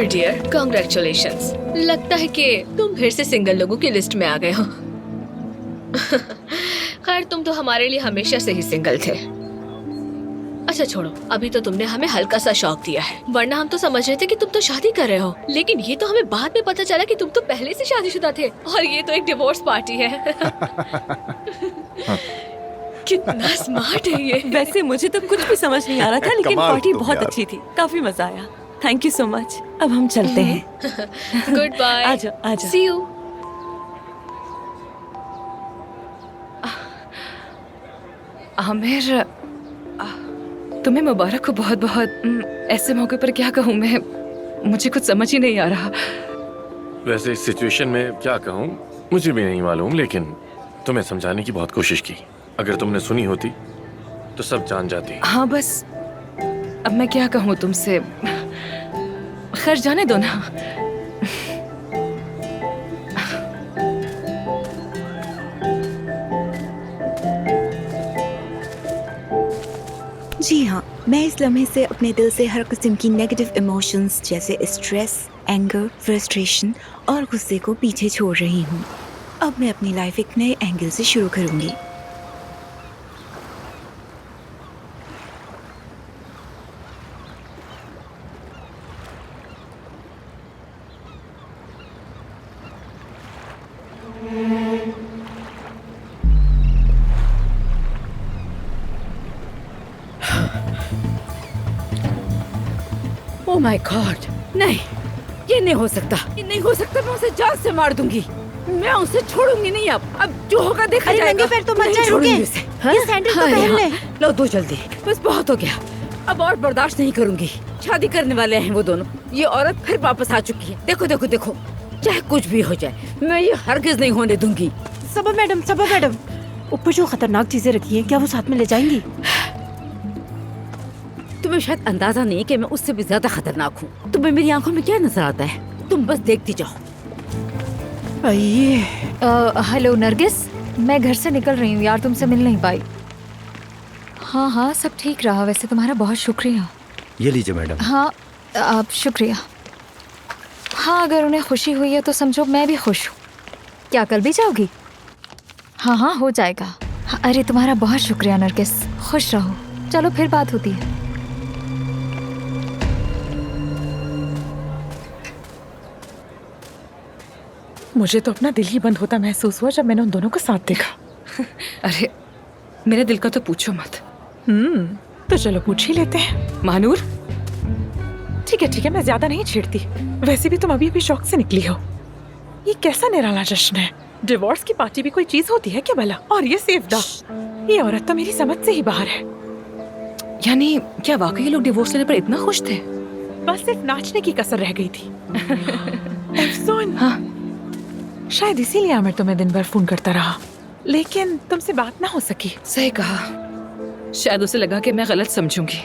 Well dear, congratulations. लगता है कि तुम फिर से सिंगल लोगों की लिस्ट में आ गए हो। खैर तुम तो हमारे लिए हमेशा से ही सिंगल थे। अच्छा छोड़ो, अभी तो तुमने हमें हल्का सा शौक दिया है, वरना हम तो समझ रहे थे कि तुम तो शादी कर रहे हो। लेकिन ये तो हमें बाद में पता चला कि तुम तो पहले से शादीशुदा थे और ये तो एक डिवोर्स पार्टी है। कितना स्मार्ट है ये। वैसे मुझे तो कुछ भी समझ नहीं आ रहा था, लेकिन पार्टी बहुत यार। अच्छी थी, काफी मजा आया। Thank you so much. अब हम चलते हैं। Good bye. आजा आजा। सी यू। आमिर, तुम्हें मुबारक हो बहुत बहुत। ऐसे मौके पर क्या कहूँ मैं, मुझे कुछ समझ ही नहीं आ रहा। वैसे इस सिचुएशन में क्या कहूँ मुझे भी नहीं मालूम, लेकिन तुम्हें समझाने की बहुत कोशिश की। अगर तुमने सुनी होती तो सब जान जाती। हाँ बस अब मैं क्या कहूँ तुमसे, खैर जाने दो ना। जी हाँ, मैं इस लम्हे से अपने दिल से हर किस्म की नेगेटिव इमोशंस जैसे स्ट्रेस, एंगर, फ्रस्ट्रेशन और गुस्से को पीछे छोड़ रही हूँ। अब मैं अपनी लाइफ एक नए एंगल से शुरू करूँगी। ओह माय गॉड, नहीं, ये नहीं हो सकता, ये नहीं हो सकता। मैं उसे जान से मार दूंगी। मैं उसे छोड़ूंगी नहीं। अब जो होगा देखा अरे जाएगा। नंगे पैर तो मत नहीं जाए, छोड़ूंगी रुके। उसे। ये सैंडल तो हाँ, पहन ले। हाँ। लो दो जल्दी, बस बहुत हो गया। अब और बर्दाश्त नहीं करूंगी। शादी करने वाले हैं वो दोनों। ये औरत फिर वापस आ चुकी है। देखो देखो देखो, चाहे कुछ भी हो जाए मैं ये हरगिज नहीं होने दूंगी। सबा मैडम, ऊपर जो खतरनाक चीजें रखी हैं, क्या वो साथ में ले जाएंगी? तुम्हें शायद अंदाजा नहीं कि मैं उससे भी ज्यादा खतरनाक हूँ। तुम्हें मेरी आंखों में क्या नजर आता है? तुम बस देखती जाओ। आइए। हेलो नरगिस, मैं घर से निकल रही हूँ यार, तुमसे मिल नहीं पाई। हाँ हाँ सब ठीक रहा, वैसे तुम्हारा बहुत शुक्रिया। ये लीजिए मैडम। हाँ आप शुक्रिया। हाँ अगर उन्हें खुशी हुई है तो समझो मैं भी खुश हूँ। क्या कल भी जाओगी? हाँ हाँ हो जाएगा। हाँ, अरे तुम्हारा बहुत शुक्रिया नरगिस, खुश रहो। चलो फिर बात होती है। मुझे तो अपना दिल ही बंद होता महसूस हुआ जब मैंने उन दोनों को साथ देखा। अरे मेरे दिल का तो पूछो मत। तो चलो पूछ ही लेते हैं। महानूर, ठीक है मैं ज्यादा नहीं छेड़ती। वैसे भी तुम अभी अभी शौक से निकली हो। ये कैसा निराला जश्न है? डिवोर्स की पार्टी भी कोई चीज होती है क्या भला? और ये सेवदा, ये औरत तो मेरी समझ से ही बाहर है। यानी क्या वाकई लोग डिवोर्स लेने पर इतना खुश थे? बस सिर्फ नाचने की कसर रह गई थी। अफसोस। हाँ शायद इसीलिए आमिर तुम्हें दिन भर फोन करता रहा, लेकिन तुमसे बात ना हो सकी। सही कहा, शायद उसे लगा कि मैं गलत समझूंगी।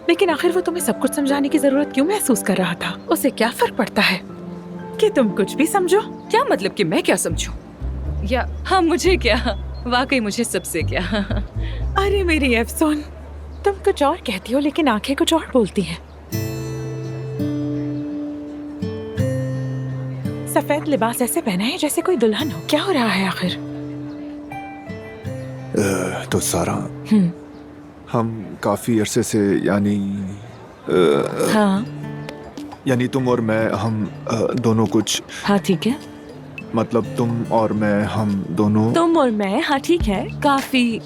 लेकिन आखिर वो तुम्हें सब कुछ समझाने की जरूरत क्यों महसूस कर रहा था? उसे क्या फर्क पड़ता है कि तुम कुछ भी समझो? क्या मतलब कि मैं क्या समझूं? या हाँ मुझे क्या, वाकई मुझे सबसे क्या। अरे मेरी अफसोन, तुम कुछ और कहती हो लेकिन आंखें कुछ और बोलती हैं। सफेद लिबास ऐसे पहना है जैसे कोई दुल्हन हो। क्या हो रहा है आखिर? तो सारा, हम काफी अरसे से हाँ यानी तुम और मैं, हम दोनों कुछ, हाँ ठीक है। मतलब तुम और मैं, हम दोनों। तुम और मैं, हाँ ठीक है, काफी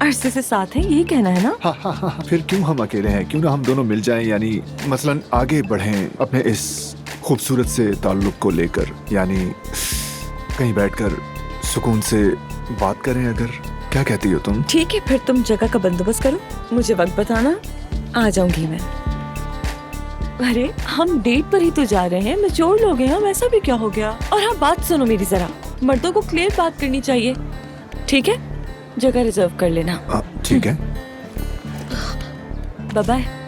अरसे से साथ हैं, यही कहना है ना? हाँ, फिर क्यों हम अकेले हैं? क्यों ना हम दोनों मिल जाएं, यानी मसलन आगे बढ़ें अपने इस खूबसूरत से ताल्लुक को लेकर, यानी कहीं बैठकर सुकून से बात करें। अगर क्या कहती हो तुम? ठीक है, फिर तुम जगह का बंदोबस्त करो, मुझे वक्त बताना, आ जाऊंगी मैं। अरे हम डेट पर ही तो जा रहे हैं, मैच्योर लोग हैं हम, ऐसा भी क्या हो गया? और हाँ बात सुनो मेरी जरा, मर्दों को क्लियर बात करनी चाहिए, ठीक है? जगह रिजर्व कर लेना। ठीक है। Bye bye.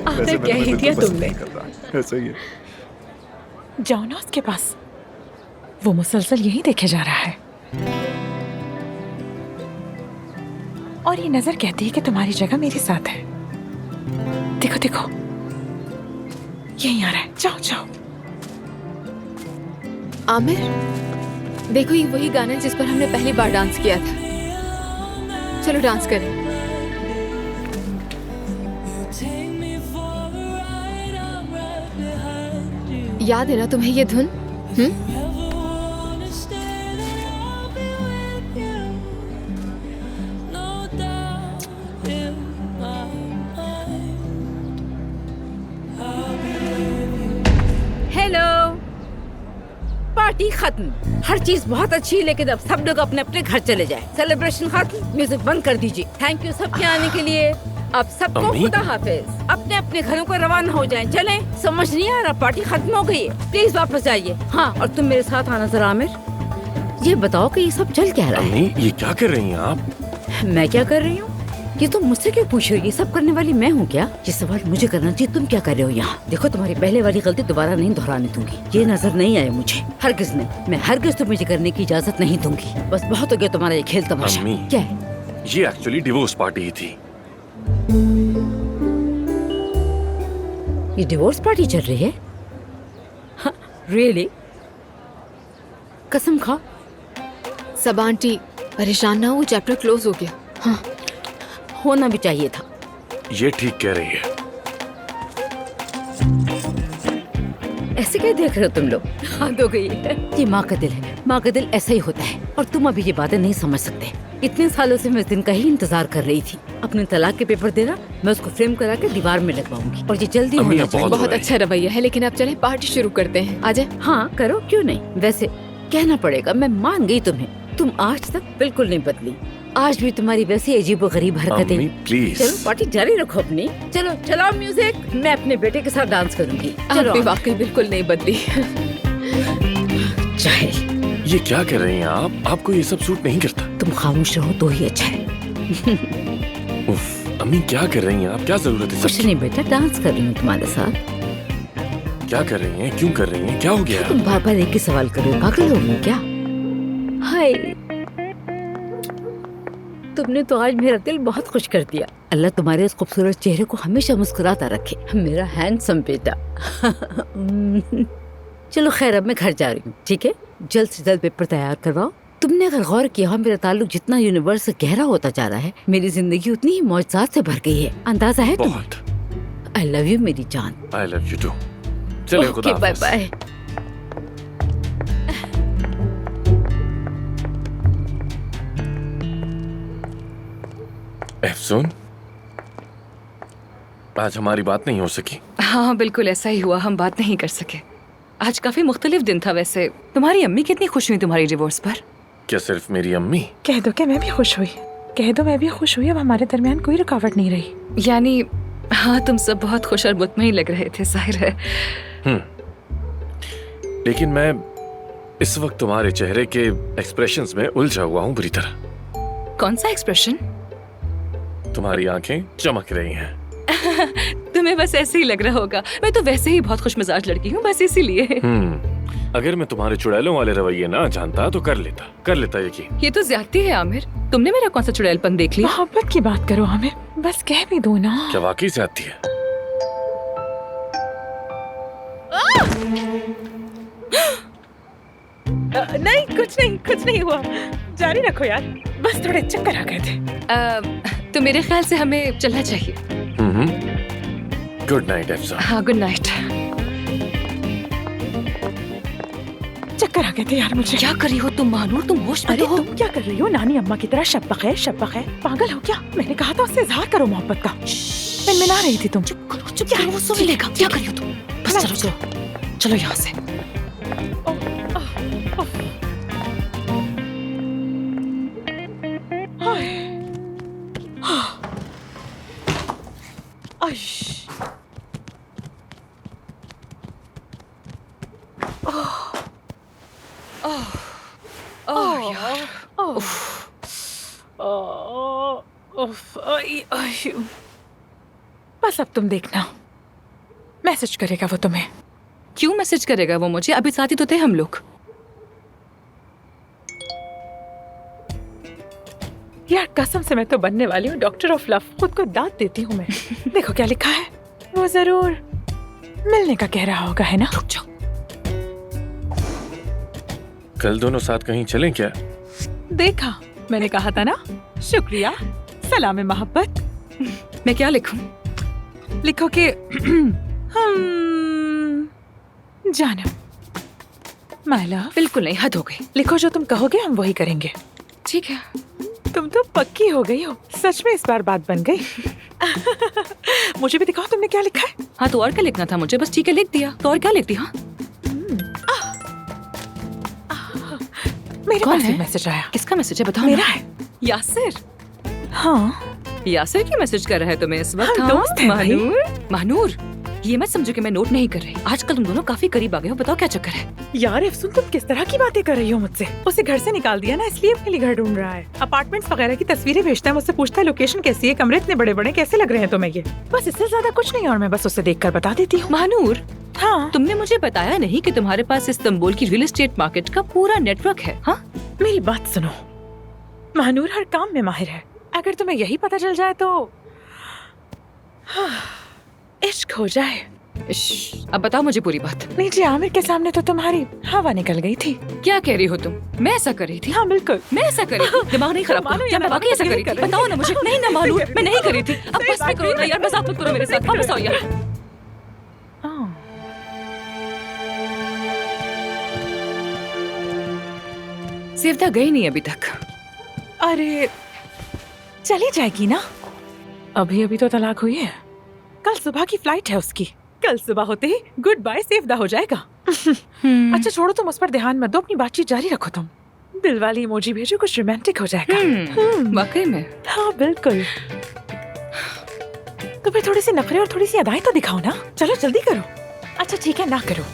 आखिर क्या ही दिया तुमने? ऐसा ही है। जाओ ना उसके पास, वो मुसलसल यही देखे जा रहा है। और ये नजर कहती है कि तुम्हारी जगह मेरे साथ है। देखो देखो, यही आ रहा है। जाओ जाओ। आमिर, देखो ये वही गाना है जिस पर हमने पहली बार डांस किया था। चलो डांस करें। याद है ना तुम्हें ये धुन? हेलो, पार्टी खत्म। हर चीज बहुत अच्छी है, लेकिन अब सब लोग अपने अपने घर चले जाए। सेलिब्रेशन खत्म, म्यूजिक बंद कर दीजिए। थैंक यू सबके आने के लिए। अब सबको अम्मी? खुदा हाफिज। अपने अपने घरों को रवाना हो जाएं। चलें। समझ नहीं आ रहा, पार्टी खत्म हो गई है। प्लीज वापस जाइए। हाँ, और तुम मेरे साथ आना जरा। आमिर, ये बताओ कि ये सब चल क्या रहा है? अम्मी, ये क्या कर रही हैं आप? मैं क्या कर रही हूँ? ये तुम मुझसे क्यों पूछ रही हो? ये सब करने वाली मैं हूँ क्या? ये सवाल मुझे करना चाहिए। तुम क्या कर रहे हो यहाँ? देखो, तुम्हारी पहले वाली गलती दोबारा नहीं दोहराने दूंगी। ये नजर नहीं आए मुझे, हरगिज नहीं। मैं हरगिज तुम्हें ये करने की इजाजत नहीं दूंगी। बस बहुत हो गया तुम्हारा ये खेल तमाशा। अम्मी। क्या है? ये एक्चुअली डिवोर्स पार्टी ही थी। ये डिवोर्स पार्टी चल रही है? हाँ, रियली? कसम खा। सब आंटी परेशान ना हो, चैप्टर क्लोज हो गया। हाँ, होना भी चाहिए था। ये ठीक कह रही है। ऐसे क्या देख रहे हो तुम लोग? हद हो गई है। ये माँ का दिल है। माँ का दिल ऐसा ही होता है, और तुम अभी ये बातें नहीं समझ सकते। इतने सालों से मैं इस दिन का ही इंतजार कर रही थी। अपने तलाक के पेपर देना, मैं उसको फ्रेम करा के दीवार में लगवाऊंगी, और ये जल्दी अम्मी, होना अब चाहिए। बहुत बहुत अच्छा रवैया है, लेकिन अब चले पार्टी शुरू करते हैं। आ जाए। हाँ करो, क्यों नहीं। वैसे कहना पड़ेगा, मैं मान गई तुम्हें। तुम आज तक बिल्कुल नहीं बदली। आज भी तुम्हारी वैसी अजीबोगरीब हरकतें। अम्मी, प्लीज। चलो पार्टी जारी रखो अपनी। चलो चलाओ म्यूजिक। मैं अपने बेटे के साथ डांस करूंगी। चलो। आप भी वाकई बिल्कुल नहीं बदली। जाहिल। ये क्या कर रही हैं आप? आपको ये सब सूट नहीं करता। तुम खामोश रहो तो ही अच्छा है। उफ, अम्मी क्या कर रही हैं आप? क्या जरूरत है कुछ सबकी? नहीं बेटा, डांस कर रही हूँ तुम्हारे साथ। क्या कर रही हैं? क्यों कर रही हैं? क्या हो गया? तुम बार बार एक ही सवाल कर रहे हो, पागल हो गई क्या? हाय, तुमने तो आज मेरा दिल बहुत खुश कर दिया। अल्लाह तुम्हारे इस खूबसूरत चेहरे को हमेशा मुस्कुराता रखे, मेरा हैंडसम बेटा। चलो खैर, अब मैं घर जा रही हूँ, ठीक है? जल्द से जल्द पेपर तैयार करवाओ। तुमने अगर गौर किया हो, मेरा ताल्लुक जितना यूनिवर्स से गहरा होता जा रहा है, मेरी जिंदगी उतनी ही मौजज़ात से भर गई है। अंदाजा है तुम्हें? बहुत। आई लव यू मेरी जान। I love you too. चलिए, खुदा बाय हाफिज। बाय। एफसून, आज हमारी बात नहीं हो सकी। हाँ बिल्कुल ऐसा ही हुआ, हम बात नहीं कर सके। आज काफी मुख्तलिफ दिन था। वैसे तुम्हारी अम्मी कितनी खुश हुई तुम्हारी डिवोर्स पर? क्या सिर्फ मेरी अम्मी? कह दो कि मैं भी खुश हुई। कह दो मैं भी खुश हुई। अब हमारे दरमियान कोई रुकावट नहीं रही। यानी हाँ, तुम सब बहुत खुश और मुतमईन लग रहे थे, जाहिर है। लेकिन मैं इस वक्त तुम्हारे चेहरे के एक्सप्रेशंस में उलझा हुआ हूँ बुरी तरह। कौन सा एक्सप्रेशन? तुम्हारी आंखें चमक रही हैं। तुम्हें बस ऐसे ही लग रहा होगा। मैं तो वैसे ही बहुत खुश मिजाज लड़की हूँ, बस इसीलिए। अगर मैं तुम्हारे चुड़ैलों वाले रवैये ना जानता तो कर लेता यकीन। ये तो ज्यादती है आमिर। तुमने मेरा कौन सा चुड़ैलपन देख लिया? मोहब्बत की बात करो आमिर, बस कह भी दो ना। क्या वाकई से आती है? नहीं, कुछ नहीं हुआ। जारी रखो यार, बस थोड़े चक्कर आ गए थे। तो मेरे ख्याल से हमें चलना चाहिए। गुड नाइट एफसून। हाँ, गुड नाइट। चक्कर आ गए थे यार मुझे। क्या कर रही हो तुम मानूर? तुम होश में हो? तुम क्या कर रही हो? नानी अम्मा की तरह शब्बक है। पागल हो क्या? मैंने कहा था उससे इजहार करो मोहब्बत का। मैं मिला रही थी तुम। चुप करो, वो सुन लेगा। क्या कर रही हो तुम? बस चलो यहाँ से। बस अब तुम देखना, मैसेज करेगा वो तुम्हें। क्यों मैसेज करेगा वो मुझे? अभी साथ ही तो थे हम लोग। यार कसम से मैं तो बनने वाली हूँ डॉक्टर ऑफ लव। खुद को दाद देती हूँ मैं। देखो क्या लिखा है, वो जरूर मिलने का कह रहा होगा, है ना? रुक जाओ। कल दोनों साथ कहीं चलें क्या? देखा, मैंने कहा था ना। शुक्रिया, सलाम मोहब्बत। मैं क्या लिखूं? लिखो कि जानो माय लव। बिल्कुल नहीं, हद हो गई। लिखो जो तुम कहोगे हम वही करेंगे। ठीक है। तुम तो पक्की हो गई हो, सच में इस बार बात बन गई। मुझे भी दिखाओ तुमने क्या लिखा है। हाँ तो और क्या लिखना था मुझे? बस ठीक है लिख दिया। तो और क्या लिख दिया? मेरे कौन पास है? एक मैसेज आया। किसका मैसेज है बताओ मेरा ना। है। यासिर। हाँ यासिर की मैसेज कर रहा है तुम्हें इस वक्त? हम दोस्त हैं भाई। महानूर, ये मत समझो कि मैं नोट नहीं कर रही। आजकल तुम दोनों काफी करीब आ गए हो। बताओ क्या चक्कर है? यार अफसुन, तुम किस तरह की बातें कर रही हो मुझसे? उसे घर से निकाल दिया ना, इसलिए अपने लिए घर ढूंढ रहा है। अपार्टमेंट्स वगैरह की तस्वीरें भेजता है, मुझसे पूछता है लोकेशन कैसी है, कमरे इतने बड़े बड़े कैसे लग रहे हैं तुम्हें ये। बस इससे ज्यादा कुछ नहीं, और मैं बस उसे देखकर बता देती हूँ। महानूर, हाँ तुमने मुझे बताया नहीं कि तुम्हारे पास इस्तांबुल की रियल एस्टेट मार्केट का पूरा नेटवर्क है। हाँ, मेरी बात सुनो, महानूर हर काम में माहिर है। अगर तुम्हें यही पता चल जाए तो इश्क हो जाए। अब बताओ मुझे पूरी बात। नीचे आमिर के सामने तो तुम्हारी हवा निकल गई थी। क्या कह रही हो तुम? मैं ऐसा कर रही थी? हाँ बिल्कुल। मैं ऐसा कर रही थी? दिमाग नहीं खराब मानो करो। या क्या ना मैं वाकई मानो, ऐसा तो कर यही रही थी? कर रही बताओ थी। ना मुझे। नहीं ना मालूम, मैं नहीं कर रही थी। अब बस में करो ना यार, मजाक मत करो मेरे साथ। वापस आओ यार। हाँ। सेवता गई नहीं अभी तक। अरे चली जाएगी ना, अभी अभी तो तलाक हुई है। कल सुबह की फ्लाइट है उसकी। कल सुबह होते ही गुड बाय सेवदा हो जाएगा। अच्छा छोड़ो, तुम उस पर ध्यान मत दो, अपनी बातचीत जारी रखो। तुम दिल वाली इमोजी भेजो, कुछ रोमांटिक हो जाएगा। वाकई में? हाँ बिल्कुल। तो फिर थोड़ी सी नखरे और थोड़ी सी अदाएं तो दिखाओ ना। चलो जल्दी करो। अच्छा ठीक है, ना करो।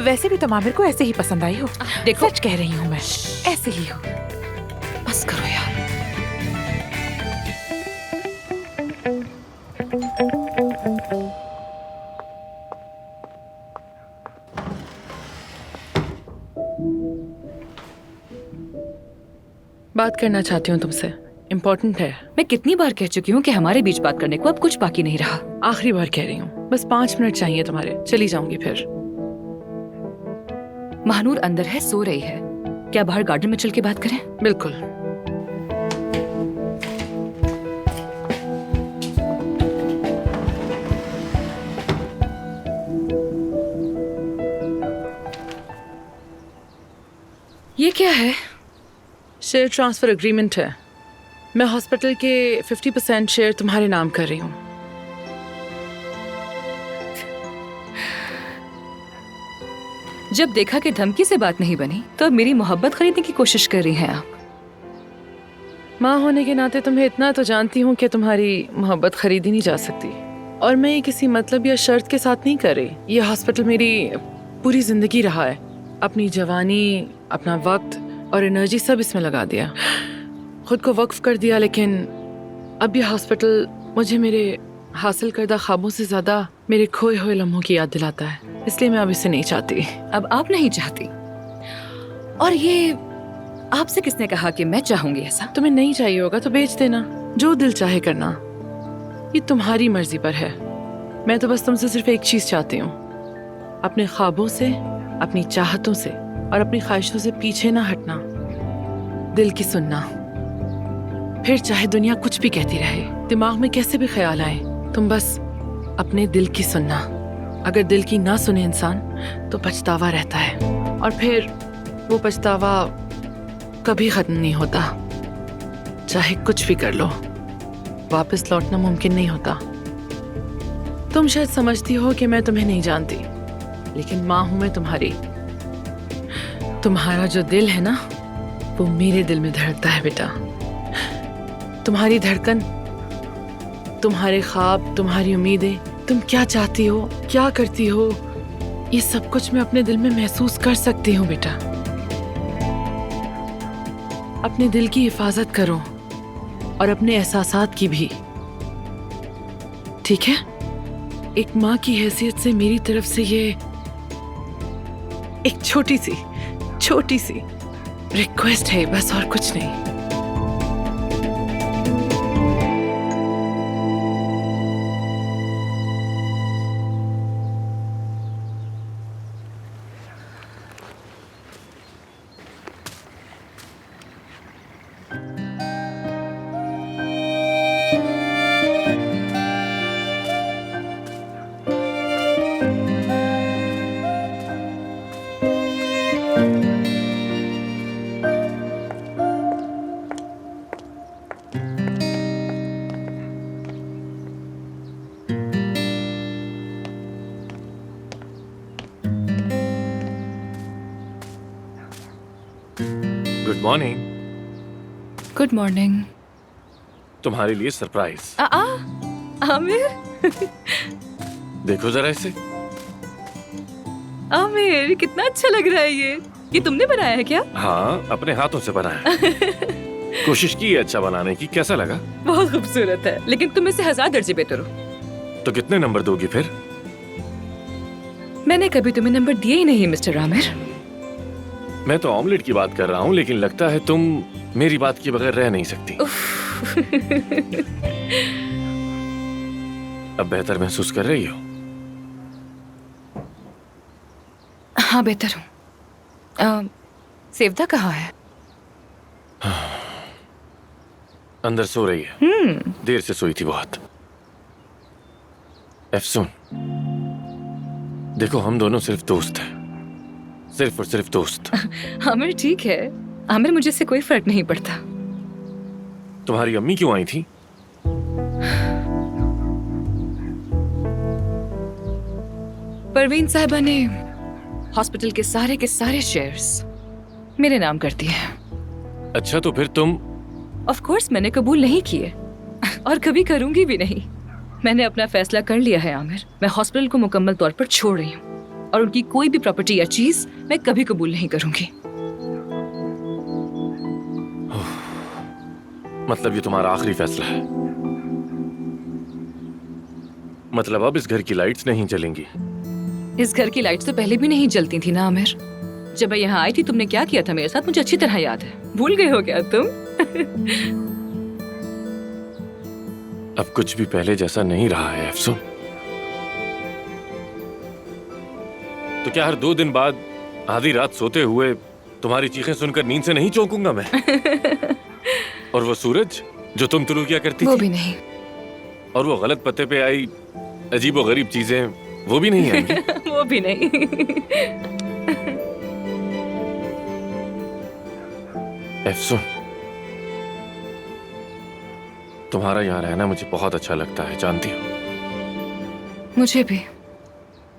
वैसे भी तुम आमिर को ऐसे ही पसंद आई हो। देखो, सच कह रही हूँ मैं, ऐसे ही हो। बस करो यार। बात करना चाहती हूँ तुमसे, इम्पोर्टेंट है। मैं कितनी बार कह चुकी हूँ कि हमारे बीच बात करने को अब कुछ बाकी नहीं रहा। आखिरी बार कह रही हूँ, बस 5 मिनट चाहिए तुम्हारे, चली जाऊंगी फिर। महानूर अंदर है, सो रही है। क्या बाहर गार्डन में चल के बात करें? बिल्कुल। ये क्या है? शेयर ट्रांसफर एग्रीमेंट है। मैं हॉस्पिटल के 50% शेयर तुम्हारे नाम कर रही हूँ। जब देखा कि धमकी से बात नहीं बनी, तो अब मेरी मोहब्बत खरीदने की कोशिश कर रही हैं आप। माँ होने के नाते तुम्हें इतना तो जानती हूँ कि तुम्हारी मोहब्बत खरीदी नहीं जा सकती। और मैं ये किसी मतलब या शर्त के साथ नहीं कर रही। ये हॉस्पिटल मेरी पूरी जिंदगी रहा है। अपनी जवानी, अपना वक्त और एनर्जी सब इसमें लगा दिया, खुद को वक्फ कर दिया। लेकिन अब ये हॉस्पिटल मुझे मेरे हासिल करदा ख्वाबों से ज्यादा मेरे खोए हुए लम्हों की याद दिलाता है। इसलिए मैं अब इसे नहीं चाहती। अब आप नहीं चाहती? और ये आपसे किसने कहा कि मैं चाहूंगी ऐसा? तुम्हें नहीं चाहिए होगा तो बेच देना, जो दिल चाहे करना। ये तुम्हारी मर्जी पर है। मैं तो बस तुमसे सिर्फ एक चीज चाहती हूँ, अपने ख्वाबों से, अपनी चाहतों से और अपनी ख्वाहिशों से पीछे ना हटना, दिल की सुनना। फिर चाहे दुनिया कुछ भी कहती रहे, दिमाग में कैसे भी ख्याल आए, तुम बस अपने दिल की सुनना। अगर दिल की ना सुने इंसान तो पछतावा रहता है, और फिर वो पछतावा कभी खत्म नहीं होता। चाहे कुछ भी कर लो, वापस लौटना मुमकिन नहीं होता। तुम शायद समझती हो कि मैं तुम्हें नहीं जानती, लेकिन माँ हूं मैं तुम्हारी। तुम्हारा जो दिल है ना, वो मेरे दिल में धड़कता है बेटा। तुम्हारी धड़कन, तुम्हारे ख्वाब, तुम्हारी उम्मीदें, तुम क्या चाहती हो, क्या करती हो, ये सब कुछ मैं अपने दिल में महसूस कर सकती हूँ बेटा। अपने दिल की हिफाजत करो और अपने एहसासात की भी, ठीक है? एक माँ की हैसियत से मेरी तरफ से ये एक छोटी सी रिक्वेस्ट है, बस और कुछ नहीं। Good morning. Good morning. तुम्हारे लिए सरप्राइज। आमिर, देखो जरा इसे। आमिर कितना अच्छा लग रहा है ये तुमने बनाया है क्या? हाँ, अपने हाथों से बनाया। कोशिश की है अच्छा बनाने की। कैसा लगा? बहुत खूबसूरत है, लेकिन तुम इससे 1000 दर्जे बेहतर हो। तो कितने नंबर दोगी फिर? मैंने कभी तुम्हें नंबर दिए ही नहीं मिस्टर आमिर। मैं तो ऑमलेट की बात कर रहा हूँ, लेकिन लगता है तुम मेरी बात के बगैर रह नहीं सकती। अब बेहतर महसूस कर रही हो? हाँ, बेहतर हूँ। सेवदा कहाँ है? अंदर सो रही है। देर से सोई थी बहुत। एफसून, देखो हम दोनों सिर्फ दोस्त हैं, सिर्फ और सिर्फ दोस्त। आमिर ठीक है, आमिर मुझे इससे कोई फर्क नहीं पड़ता। तुम्हारी अम्मी क्यों आई थी? परवीन साहिबा ने हॉस्पिटल के सारे शेयर्स मेरे नाम कर दिए हैं। अच्छा, तो फिर तुम? ऑफ कोर्स मैंने कबूल नहीं किए और कभी करूंगी भी नहीं। मैंने अपना फैसला कर लिया है आमिर। मैं हॉस्पिटल को मुकम्मल तौर पर छोड़ रही हूँ और उनकी कोई भी प्रॉपर्टी या चीज मैं कभी कबूल नहीं करूंगी। मतलब ये तुम्हारा आखिरी फैसला है? मतलब अब इस घर की लाइट्स नहीं जलेंगी? इस घर की लाइट्स तो पहले भी नहीं जलती थी ना आमिर। जब मैं यहाँ आई थी तुमने क्या किया था मेरे साथ मुझे अच्छी तरह याद है। भूल गए हो क्या तुम? अब कुछ भी पहले जैसा नहीं रहा है अफसून। तो क्या हर 2 दिन बाद आधी रात सोते हुए तुम्हारी चीखें सुनकर नींद से नहीं चौंकूंगा मैं? और वो सूरज जो तुम तुलू किया करती वो थी? भी नहीं। और वो गलत पते पे आई अजीबो गरीब चीजें, वो भी नहीं आएंगी? वो भी नहीं। अफसून, तुम्हारा यहाँ रहना मुझे बहुत अच्छा लगता है, जानती हो? मुझे भी।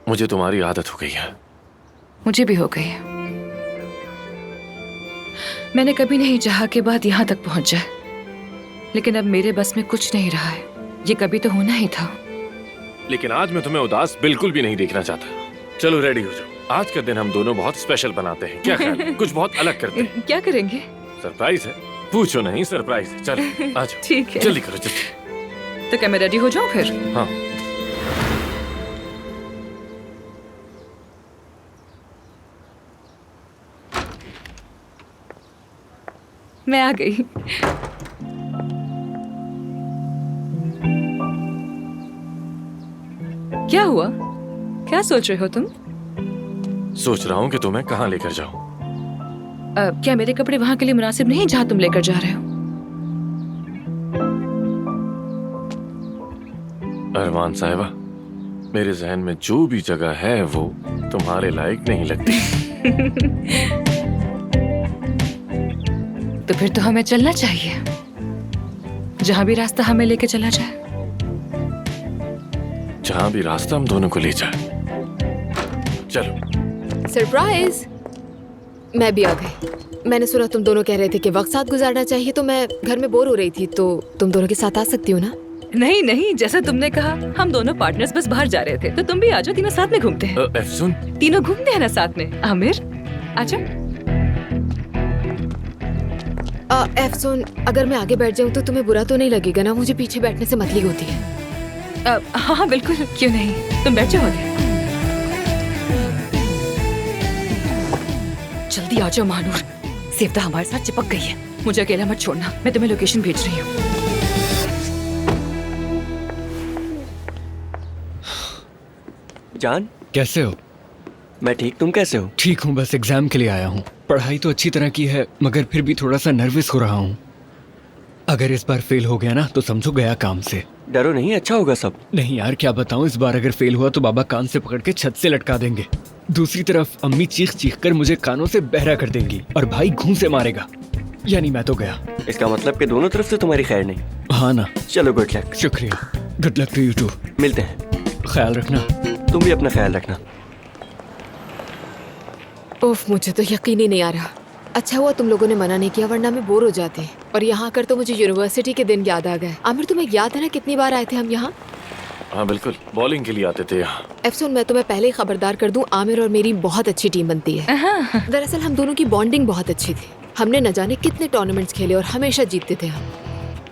मुझे तुम्हारी आदत हो गई है। मुझे भी हो गई है। मैंने कभी नहीं चाहा कि बात यहाँ तक पहुंच जाए, लेकिन अब मेरे बस में कुछ नहीं रहा है। ये कभी तो होना ही था। लेकिन आज मैं तुम्हें उदास बिल्कुल भी नहीं देखना चाहता। चलो रेडी हो जाओ, आज का दिन हम दोनों बहुत स्पेशल बनाते हैं। क्या ख्याल है? कुछ बहुत अलग करते हैं। क्या करेंगे? सरप्राइज है। पूछो नहीं, सरप्राइज है। चलो आज ठीक है। जल्दी करो जल्दी। तो क्या मैं रेडी हो जाऊं फिर? हाँ। मैं आ गई। क्या हुआ? क्या सोच रहे हो तुम? सोच रहा हूँ कि तुम्हें कहाँ लेकर जाऊँ। क्या मेरे कपड़े वहां के लिए मुनासिब नहीं जहां तुम लेकर जा रहे हो? अरमान साहिबा, मेरे जहन में जो भी जगह है वो तुम्हारे लायक नहीं लगती। तो फिर तो हमें चलना चाहिए, जहां भी रास्ता हमें लेके चला जाए। जहां भी रास्ता हम दोनों को ले जाए। चलो। सरप्राइज! मैं भी आ गई। मैंने सुना तुम दोनों कह रहे थे कि वक्त साथ गुजारना चाहिए, तो मैं घर में बोर हो रही थी, तो तुम दोनों के साथ आ सकती हो ना? नहीं नहीं, जैसा तुमने कहा, हम दोनों पार्टनर्स बस बाहर जा रहे थे, तो तुम भी आ जाओ, तीनों साथ में घूमते हैं। अफसून, तीनों घूमते हैं ना साथ में। आमिर आजा। अफसून, अगर मैं आगे बैठ जाऊं तो तुम्हें बुरा तो नहीं लगेगा ना? मुझे पीछे बैठने से मतली होती है। हाँ हाँ बिल्कुल, क्यों नहीं, तुम बैठ जाओ आगे। जल्दी आ जाओ महानूर, सेवदा हमारे साथ चिपक गई है। मुझे अकेला मत छोड़ना, मैं तुम्हें लोकेशन भेज रही हूँ। जान, कैसे हो? मैं ठीक, तुम कैसे हो? ठीक हूँ, बस एग्जाम के लिए आया हूँ। पढ़ाई तो अच्छी तरह की है, मगर फिर भी थोड़ा सा नर्वस हो रहा हूँ। अगर इस बार फेल हो गया ना तो समझो गया काम से। डरो नहीं, अच्छा होगा सब। नहीं यार, क्या बताऊँ, इस बार अगर फेल हुआ तो बाबा कान से पकड़ के छत से लटका देंगे। दूसरी तरफ अम्मी चीख चीख कर मुझे कानों से बहरा कर देंगी और भाई घूं से मारेगा। यानी मैं तो गया। इसका मतलब कि दोनों तरफ से तुम्हारी खैर नहीं। हाँ ना। चलो गुड लक। शुक्रिया। Good luck to you too. मिलते हैं। ख्याल रखना। तुम भी अपना ख्याल रखना। उफ, मुझे तो यकीन ही नहीं आ रहा। अच्छा हुआ तुम लोगों ने मना नहीं किया, वरना मैं बोर हो जाते। और यहाँ आकर तो मुझे यूनिवर्सिटी के दिन याद आ गए। आमिर, तुम्हें याद है ना कितनी बार आए थे हम यहाँ? हाँ बिल्कुल, बॉलिंग के लिए आते थे यहाँ। एफसोन, मैं तुम्हें पहले ही खबरदार कर दूं, आमिर और मेरी बहुत अच्छी टीम बनती है। दरअसल हम दोनों की बॉन्डिंग बहुत अच्छी थी। हमने न जाने कितने टूर्नामेंट्स खेले और हमेशा जीतते थे हम,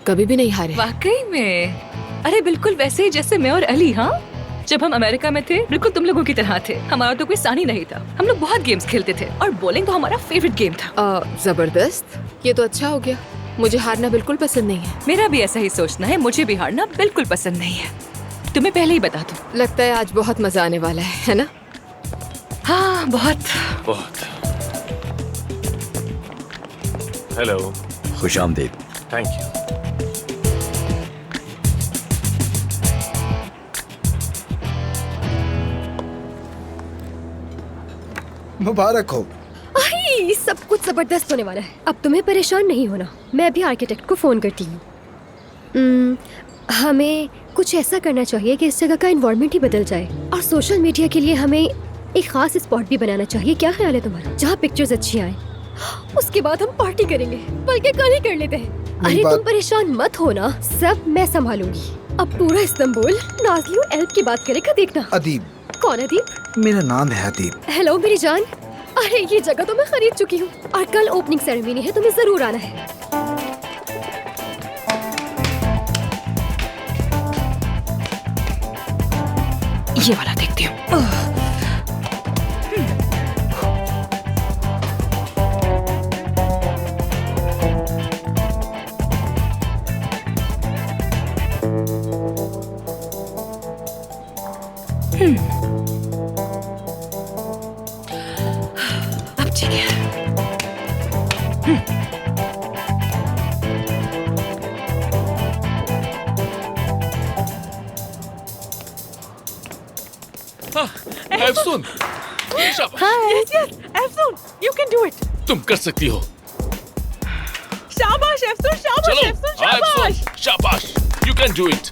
कभी भी नहीं हारे। वाकई में? अरे बिल्कुल वैसे ही जैसे मैं और अली। हाँ, जब हम अमेरिका में थे बिल्कुल तुम लोगों की तरह थे। हमारा तो कोई सानी नहीं था। हम लोग बहुत गेम्स खेलते थे और बॉलिंग तो हमारा फेवरेट गेम था। जबरदस्त, ये तो अच्छा हो गया। मुझे हारना बिल्कुल पसंद नहीं है। मेरा भी ऐसा ही सोचना है, मुझे भी हारना बिल्कुल पसंद नहीं है। तुम्हें पहले ही बता दूं। लगता है आज बहुत मजा आने वाला है ना? हाँ, बहुत बहुत। हेलो। खुशामदीद। Thank you. मुबारक हो। सब कुछ जबरदस्त होने वाला है। अब तुम्हें परेशान नहीं होना। मैं अभी आर्किटेक्ट को फोन करती हूँ। हमें कुछ ऐसा करना चाहिए कि इस जगह का एनवायरनमेंट ही बदल जाए, और सोशल मीडिया के लिए हमें एक खास स्पॉट भी बनाना चाहिए। क्या ख्याल है तुम्हारा? जहाँ पिक्चर्स अच्छी आए। उसके बाद हम पार्टी करेंगे, बल्कि कल ही कर लेते हैं। अरे तुम परेशान मत होना, सब मैं संभालूंगी। अब पूरा इस्तांबुल नाज़ली और एल्प की बात करेगा, देखना। अदीब। कौन अदीब? मेरा नाम है अदीब। हेलो मेरी जान। अरे ये जगह तो मैं खरीद चुकी हूँ, और कल ओपनिंग सेरेमनी है, तुम्हें जरूर आना है। ये वाला देखती हूँ। अब ठीक है। एफसून। Yes, एफसून, you can do it. तुम कर सकती हो। शाबाश एफसून, शाबाश एफसून, शाबाश। शाबाश। You can do it.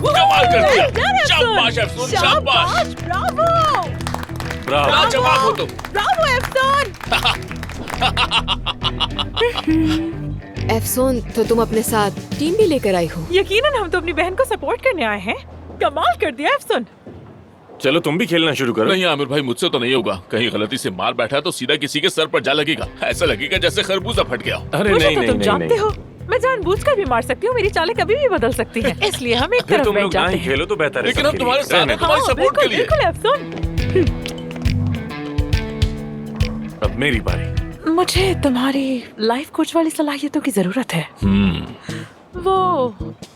कमाल कर दिया। शाबाश एफसून, शाबाश। ब्रावो। ब्रावो। जवाब हो तुम। ब्रावो एफसून। एफसोन, तो तुम अपने साथ टीम भी लेकर आई हो? यकीनन, हम तो अपनी बहन को सपोर्ट करने आए हैं। कमाल कर दिया एफसून। चलो तुम भी खेलना शुरू करो। नहीं आमिर भाई, मुझसे तो नहीं होगा। कहीं गलती से मार बैठा तो सीधा किसी के सर पर जा लगेगा। ऐसा लगेगा जैसे खरबूजा फट गया। अरे मुझे नहीं तो नहीं तुम जानते नहीं। हो, मैं जानबूझकर भी मार सकती हूँ। मेरी चालें कभी भी बदल सकती हैं। इसलिए हम एक फिर तरफ तुम बैठ लोग ना जाते ही हैं। खेलो तो बेहतर है। लेकिन सबके हम तुम्हारे लिए। साथ हैं, तुम्हारी सपोर्ट के लिए। बिल्कुल एफसून। अब मेरी बारी। मुझे तुम्हारी लाइफ कोच वाली सलाहियतों की जरूरत है। वो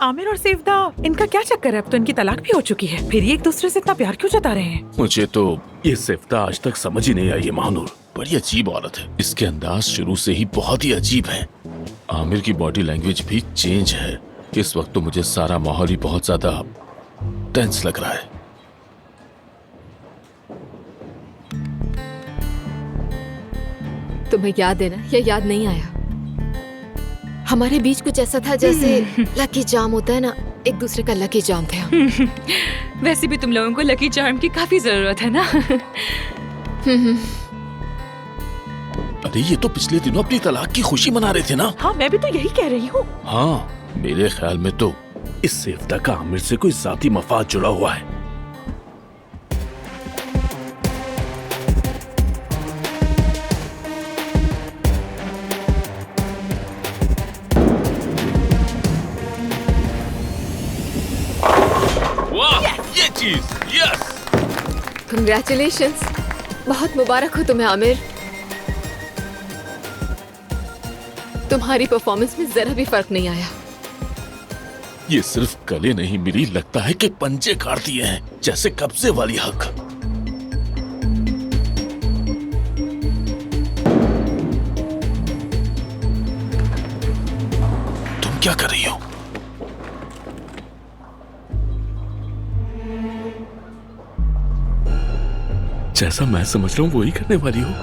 आमिर और सेवदा, इनका क्या चक्कर है? अब तो इनकी तलाक भी हो चुकी है, फिर ये एक दूसरे से इतना प्यार क्यों जता रहे हैं? मुझे तो ये सिफ्ता आज तक समझ ही नहीं आई है महानूर। बड़ी अजीब औरत है। इसके अंदाज शुरू से ही बहुत ही अजीब है। आमिर की बॉडी लैंग्वेज भी चेंज है। इस वक्त तो मुझे सारा माहौल ही बहुत ज्यादा टेंस लग रहा है। तुम्हें याद है ना, या याद नहीं आया? हमारे बीच कुछ ऐसा था जैसे लकी चार्म होता है ना, एक दूसरे का लकी चार्म थे हम। वैसे भी तुम लोगों को लकी चार्म की काफी जरूरत है ना। अरे ये तो पिछले दिनों अपनी तलाक की खुशी मना रहे थे ना। हाँ, मैं भी तो यही कह रही हूँ। हाँ, मेरे ख्याल में तो इस सिफ्ता का आमिर से कोई जाती मफाद जुड़ा हुआ है। ये चीज, यस। कंग्रेचुलेशंस, बहुत मुबारक हो तुम्हें आमिर। तुम्हारी परफॉर्मेंस में जरा भी फर्क नहीं आया। ये सिर्फ गले नहीं मिली, लगता है कि पंजे काट दिए हैं, जैसे कब्जे वाली हक। तुम क्या कर रही हो? जैसा मैं समझ रहा हूं वही करने वाली हो।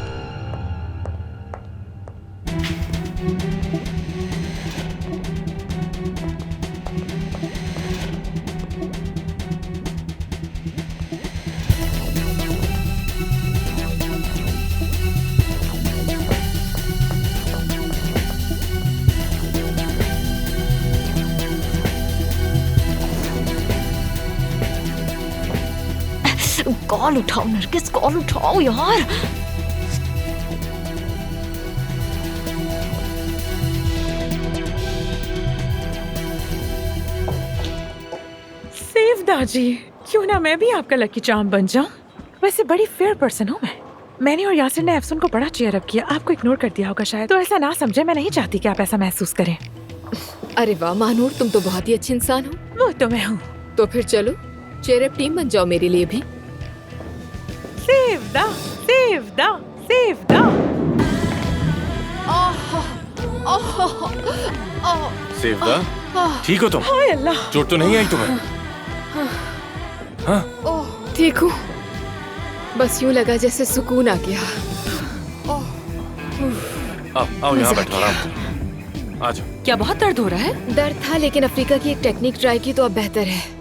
कॉल उठाओ नरगिस, कॉल उठाओ यार। सेवदा जी, क्यों ना मैं भी आपका लकी चार्म बन जाऊं। वैसे बड़ी फेयर पर्सन हूँ मैं। मैंने और यासिर ने अफसून को बड़ा चीयर अप किया, आपको इग्नोर कर दिया होगा शायद, तो ऐसा ना समझे, मैं नहीं चाहती कि आप ऐसा महसूस करें। अरे वाह महानूर, तुम तो बहुत ही अच्छी इंसान हो। वो तो मैं हूँ। तो फिर चलो चेयर अप टीम बन जाओ मेरे लिए भी। सेवदा, सेवदा, सेवदा। सेवदा, ठीक हो तुम? हाय अल्लाह। चोट तो नहीं आई तुम्हें? हाँ? ठीक हूँ, बस यूं लगा जैसे सुकून आ गया। आओ यहाँ बैठो आराम से। आ जाओ। क्या बहुत दर्द हो रहा है? दर्द था, लेकिन अफ्रीका की एक टेक्निक ट्राई की तो अब बेहतर है।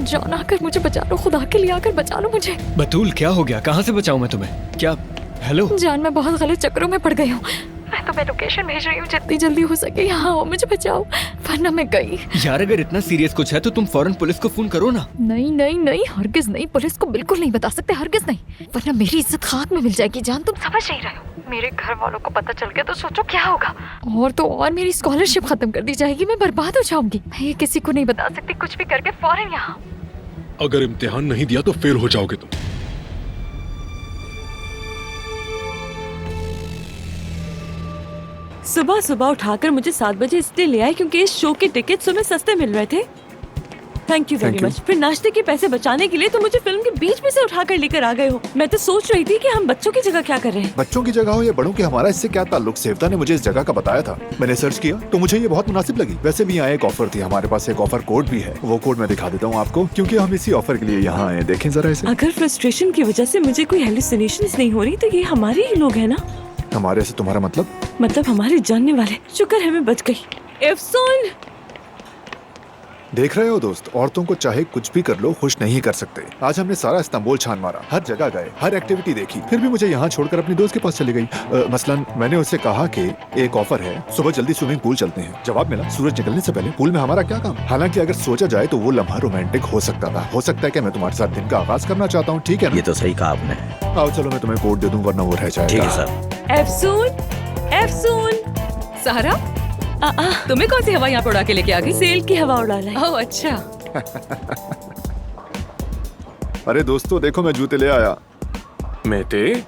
जॉन आकर मुझे बचा लो, खुदा के लिए आकर बचा लो मुझे। बतूल क्या हो गया? कहाँ से बचाऊं मैं तुम्हें? क्या? हेलो जान, मैं बहुत गलत चक्करों में पड़ गई हूँ। मैं तुम्हें लोकेशन भेज रही हूँ, जितनी जल्दी हो सके यहाँ आओ, मुझे बचाओ, वरना मैं गई। यार अगर इतना सीरियस कुछ है तो तुम फौरन पुलिस को फोन करो ना। नहीं नहीं नहीं, हरगिज नहीं, पुलिस को बिल्कुल नहीं बता सकते, हरगिज नहीं, वरना मेरी इज्जत खाक में मिल जाएगी। जान, तुम समझ नहीं रहे हो। मेरे घर वालों को पता चल गया तो सोचो क्या होगा। और तो और मेरी स्कॉलरशिप खत्म कर दी जाएगी, मैं बर्बाद हो जाऊंगी। मैं ये किसी को नहीं बता सकती, कुछ भी करके फौरन यहाँ। अगर इम्तिहान नहीं दिया तो फेल हो जाओगे तुम। सुबह सुबह उठाकर मुझे 7 बजे इसलिए ले आए क्योंकि इस शो के टिकट सुबह सस्ते मिल रहे थे। Thank you very much. फिर नाश्ते के पैसे बचाने के लिए तो मुझे फिल्म के बीच में से उठाकर लेकर आ गए हो। मैं तो सोच रही थी कि हम बच्चों की जगह क्या कर रहे हैं। बच्चों की जगह हो या बड़ों की, हमारा इससे क्या ताल्लुक? सेवता ने मुझे इस जगह का बताया था, मैंने सर्च किया तो मुझे ये बहुत मुनासिब लगी। वैसे भी यहाँ एक ऑफर थी, हमारे पास एक ऑफर कोड भी है। वो कोड मैं दिखा देता हूँ आपको, क्योंकि हम इसी ऑफर के लिए यहाँ आए। देखें जरा इसे। अगर फ्रस्ट्रेशन की वजह से मुझे कोई हेलुसिनेशंस नहीं हो रही तो ये हमारे ही लोग हैं ना। हमारे से तुम्हारा मतलब? मतलब हमारे जानने वाले। शुक्र है मैं बच गई। अफसून, देख रहे हो दोस्त, औरतों को चाहे कुछ भी कर लो खुश नहीं कर सकते। आज हमने सारा इस्तांबुल छान मारा, हर जगह गए, हर एक्टिविटी देखी, फिर भी मुझे यहाँ छोड़कर अपनी दोस्त के पास चली गई। मसलन मैंने उससे कहा कि एक ऑफर है, सुबह जल्दी स्विमिंग पूल चलते हैं। जवाब मिला सूरज निकलने से पहले पूल में हमारा क्या काम। हालांकि अगर सोचा जाए तो वो लम्हा रोमांटिक हो सकता था। हो सकता है कि मैं तुम्हारे साथ दिन का आगाज करना चाहता हूँ, ठीक है ना? ये तो सही कहा आपने। आओ चलो मैं तुम्हें कोड दे दूँ, वरना वो रह जाएगा। ठीक है सर। अफसून, अफसून। सहारा, तुम्हें कौन सी हवा यहाँ पर उड़ा के लेके आ गई? सेल की हवा उड़ा लाई। ओह अच्छा। अरे दोस्तों देखो, मैं जूते ले आया। मेते,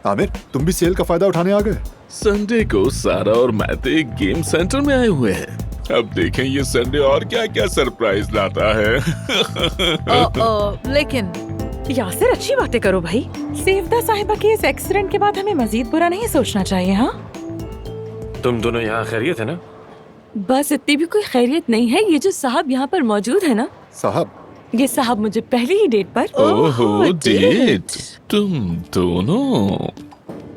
आमिर तुम भी सेल का फायदा उठाने आ गए? संडे को सारा और मैते गेम सेंटर में आए हुए हैं। अब देखें ये संडे और क्या क्या सरप्राइज लाता है। लेकिन यासिर, अच्छी बातें करो भाई। सेवदा साहिबा के इस एक्सीडेंट के बाद हमें मजीद बुरा नहीं सोचना चाहिए। हाँ, तुम दोनों यहाँ खैरियत है ना? बस इतनी भी कोई खैरियत नहीं है। ये जो साहब यहाँ पर मौजूद है ना, साहब, ये साहब मुझे पहली ही डेट पर। ओहो डेट, तुम दोनों।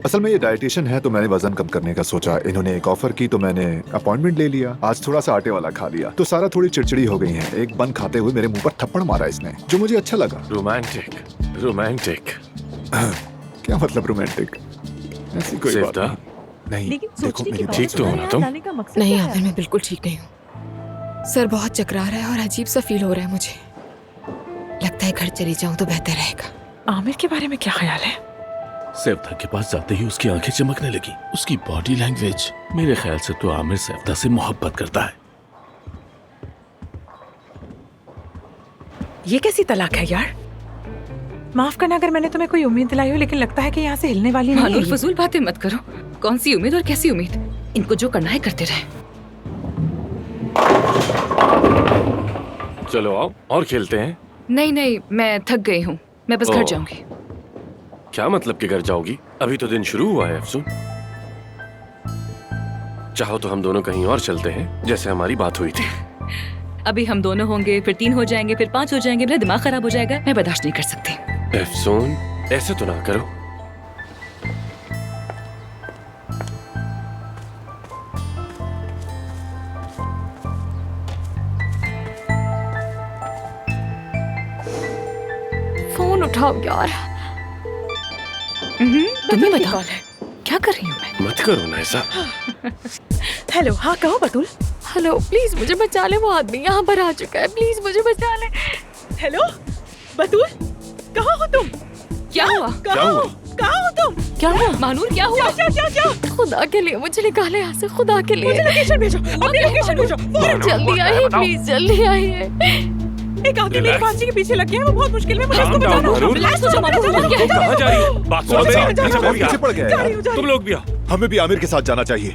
असल में ये डाइटिशियन है तो मैंने वजन कम करने का सोचा। इन्होंने एक ऑफर की तो मैंने अपॉइंटमेंट ले लिया। आज थोड़ा सा आटे वाला खा लिया तो सारा थोड़ी चिड़चिड़ी हो गई है। एक बन खाते हुए मेरे मुंह पर थप्पड़ मारा इसने, जो मुझे अच्छा लगा। Romantic, romantic. क्या मतलब रोमांटिक? ऐसी कोई बात नहीं। देखो मेरी ठीक तो हो ना तुम? नहीं आमिर, मैं बिल्कुल ठीक नहीं हूँ। सर बहुत चकरा रहा है और अजीब सा फील हो रहा है मुझे। लगता है घर चली जाऊँ तो बेहतर रहेगा। आमिर के बारे में क्या ख्याल है? सेवदा के पास जाते ही उसकी आंखें चमकने लगी। उसकी बॉडी लैंग्वेज, मेरे ख्याल से तो आमिर सेवदा से मोहब्बत करता है। ये कैसी तलाक है यार? माफ करना अगर मैंने तुम्हें कोई उम्मीद दिलाई हो, लेकिन लगता है कि यहाँ से हिलने वाली नहीं है। फजूल बातें मत करो। कौन सी उम्मीद और कैसी उम्मीद? इनको जो करना है करते रहे। चलो आओ और खेलते हैं। नहीं नहीं, मैं थक गई हूँ, मैं बस घर ओह। जाऊंगी। क्या मतलब कि घर जाओगी? अभी तो दिन शुरू हुआ है अफसून। चाहो तो हम दोनों कहीं और चलते हैं, जैसे हमारी बात हुई थी। अभी हम दोनों होंगे, फिर 3 हो जाएंगे, फिर 5 हो जाएंगे, मेरा दिमाग खराब हो जाएगा, मैं बर्दाश्त नहीं कर सकती। अफसून, ऐसे तो ना करो। फोन उठाओ यार। तुम्हें बताओ क्या कर रही हूँ मैं? मत करो ना ऐसा। हेलो, हाँ कहो बतूल। हेलो, प्लीज मुझे बचा ले, वो आदमी यहाँ पर आ चुका है, प्लीज मुझे बचा ले। हेलो बतूल, कहाँ हो तुम? क्या हुआ? कहाँ हो तुम? क्या हुआ? मानूर क्या हुआ? क्या? खुदा के लिए मुझे निकाले यहाँ से, खुदा के लिए। मुझे लोकेशन भेजो, अपनी लोकेशन भेजो। जल्दी आइए, प्लीज जल्दी आइए। एक आदमी मेरी भांजी के पीछे लग गया है, वो बहुत मुश्किल में, मुझे इसको बचाना होगा। रिलैक्स हो जाओ मानूर, तुम कहाँ जा रही हो? बात सुनो मेरी। अच्छा, वो भी पीछे पड़ गया है। आ। तुम लोग भी आओ। हमें भी आमिर के साथ जाना चाहिए।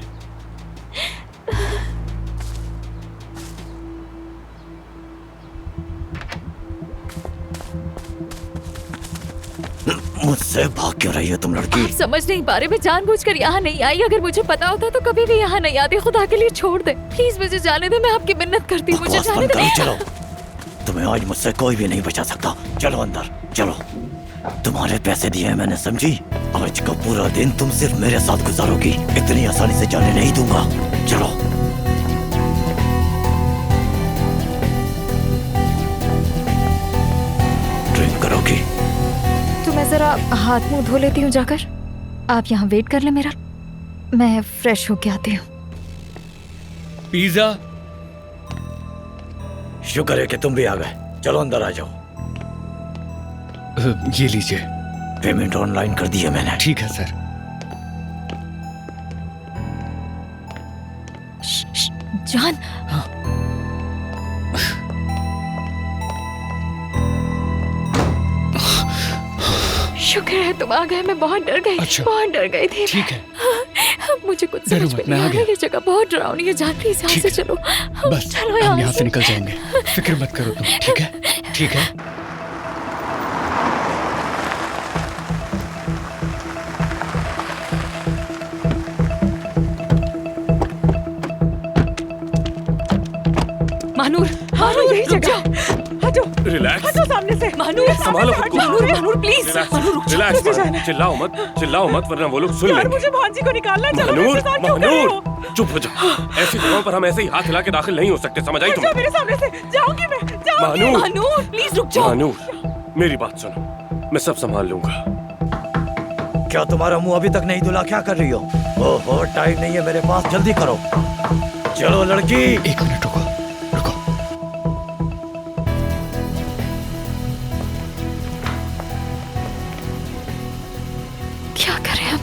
मुझसे भाग क्यों रही हो तुम लड़की? आप समझ नहीं पा रहे, मैं जानबूझकर यहाँ नहीं आई। अगर मुझे पता होता तो कभी भी यहाँ नहीं आती। खुदा के लिए छोड़ दे, प्लीज मुझे जाने दे, मैं आपकी मिन्नत करती हूँ, मुझे जाने दे। चलो, तुम्हें आज मुझसे कोई भी नहीं बचा सकता। चलो अंदर चलो। तुम्हारे पैसे दिए हैं मैंने, समझी? आज का पूरा दिन तुम सिर्फ मेरे साथ गुजारोगी, इतनी आसानी से जाने नहीं दूंगा। चलो। ड्रिंक करोगी? तो मैं जरा हाथ मुंह धो लेती हूँ जाकर। आप यहाँ वेट कर ले मेरा, मैं फ्रेश होके आती हूँ। पिज्जा। शुक्र है कि तुम भी आ गए। चलो अंदर आ जाओ। ये लीजिए। पेमेंट ऑनलाइन कर दी है मैंने। ठीक है सर। जान, शुक्र है तुम आ गए, मैं बहुत डर गई। अच्छा। बहुत डर गई थी। ठीक है। मुझे कुछ डरो समझ में मत, नहीं मैं आ आ रहा, गया। ये जगह बहुत डरावनी है। जान प्लीज यहाँ से चलो, बस चलो हम यहाँ से से निकल जाएंगे, फिक्र मत करो तुम। ठीक है, ठीक है। मानूर, मानूर, यही रुक जगह। जाओ। हटो, रिलैक्स। हटो सामने से। मानूर, संभालो खुद को। मानूर प्लीज। रिलैक्स, चिल्लाओ मत, चिल्लाओ मत, वरना वो लोग सुन यार लेंगे। मुझे भांजी को निकालना है, चलो मानूर, मेरे साथ क्यों कर रहे हो? मानूर, चुप हो जाओ। ऐसी जगहों पर हम ऐसे ही हाथ हिला के दाखिल नहीं हो सकते, समझ आई जाओ तुम्हें? मेरे सामने से, जाऊंगी मैं, जाऊंगी। मानूर, मानूर प्लीज रुक जाओ। मानूर, मेरी बात सुनो, मैं सब संभाल लूंगा। क्या तुम्हारा मुंह अभी तक नहीं धुला? क्या कर रही हो? ओहो, टाइम नहीं है मेरे पास, जल्दी करो। चलो लड़की। एक मिनट रुको, रुको। क्या करें अब?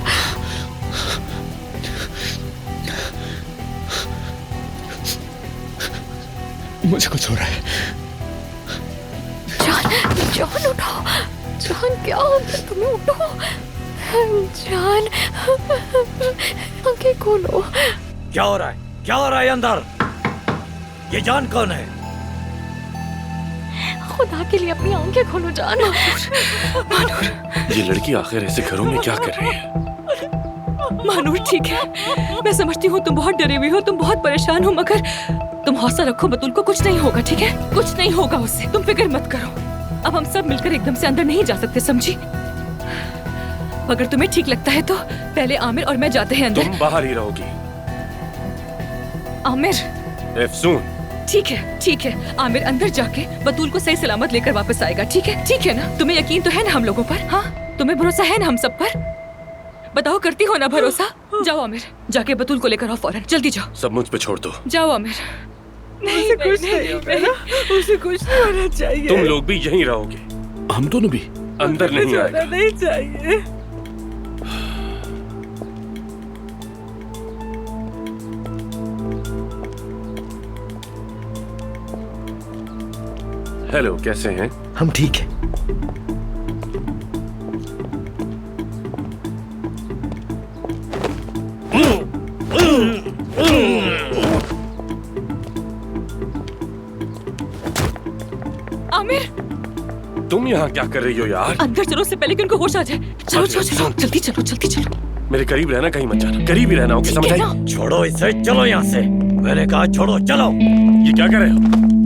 मुझे कुछ हो रहा है। जान उठो, जान क्या हो गया तुम्हें? उठो जान, आंखें खोलो। क्या हो रहा है? क्या हो रहा है अंदर? ये जान कौन है? खुदा के लिए अपनी आंखें खोलो जान। ये लड़की आखिर ऐसे घरों में क्या कर रही है? मानूर ठीक है, मैं समझती हूँ तुम बहुत डरे हुए हो, तुम बहुत परेशान हो, मगर तुम हौसला रखो, बतूल को कुछ नहीं होगा, ठीक है? कुछ नहीं होगा उससे, तुम फिक्र मत करो। अब हम सब मिलकर एकदम से अंदर नहीं जा सकते, समझी? अगर तुम्हें ठीक लगता है तो पहले आमिर और मैं जाते हैं अंदर। तुम बाहर ही रहोगी। आमिर। अफसून। ठीक है, आमिर अंदर जाके बतूल को सही सलामत लेकर वापस आएगा, ठीक है ना? तुम्हें यकीन तो है ना हम लोगों पर? हाँ, तुम्हें भरोसा है ना हम सब पर? बताओ, करती हो ना भरोसा? जाओ आमिर, जाके बतूल को लेकर आओ फौरन, जल्दी जाओ। सब मुझ पे छोड़ दो। जाओ आमिर। उसे कुछ नहीं होगा ना, उसे कुछ नहीं होना चाहिए। तुम लोग भी यहीं रहोगे। हम दोनों भी अंदर नहीं आएगा। नहीं चाहिए। हेलो, कैसे हैं? हम ठीक है। आमिर तुम यहाँ क्या कर रही हो यार? अंदर चलो, उससे पहले कि उनको होश आ जाए। चलो चलो चलो, जल्दी चलो, जल्दी चलो। मेरे करीब रहना, कहीं मत जाना। करीब ही रहना, ओके? समझ आई? छोड़ो इसे, चलो यहाँ से। मैंने कहा छोड़ो, चलो। ये क्या कर रहे हो?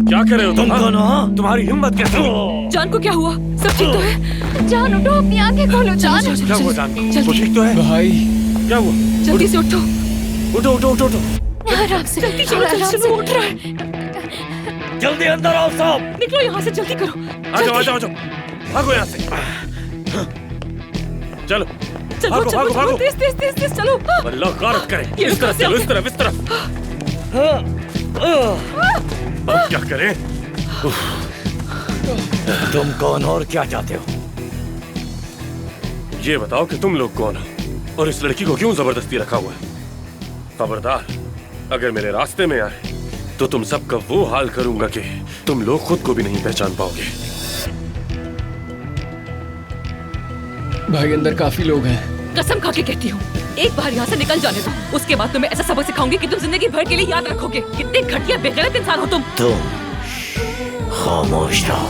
क्या कर रहे हो तुम दोनों? हाँ? तुम्हारी हिम्मत कैसे हुई? जान को क्या हुआ? सब ठीक तो है? जान उठो, अपनी आंखें खोलो जान। क्या हुआ जान? वो ठीक तो है? भाई क्या हुआ? जल्दी से उठो। उठो उठो उठो उठो। आराम से, जल्दी चलो, जल्दी चलो, उठ रहा है। जल्दी अंदर आओ सब। निकलो यहाँ से, जल्दी करो। आ जाओ आ जाओ आ जाओ, भागो यहाँ से। चलो चलो भागो चलो भागो चलो, भागो। तेज तेज तेज तेज चलो। अल्लाह गारत करे। इस तरफ चलो, इस तरफ इस तरफ। अब क्या करें? तुम कौन और क्या चाहते हो? ये बताओ कि तुम लोग कौन हो और इस लड़की को क्यों जबरदस्ती रखा हुआ है? खबरदार, अगर मेरे रास्ते में आए तो तुम सबका वो हाल करूंगा कि तुम लोग खुद को भी नहीं पहचान पाओगे। भाई अंदर काफी लोग हैं। कसम खा के कहती हूँ, एक बार यहाँ से निकल जाने दो, उसके बाद तुम्हें ऐसा सबक सिखाऊंगी कि तुम जिंदगी भर के लिए याद रखोगे। कितने घटिया बेगैरत इंसान हो तुम। खामोश रहो।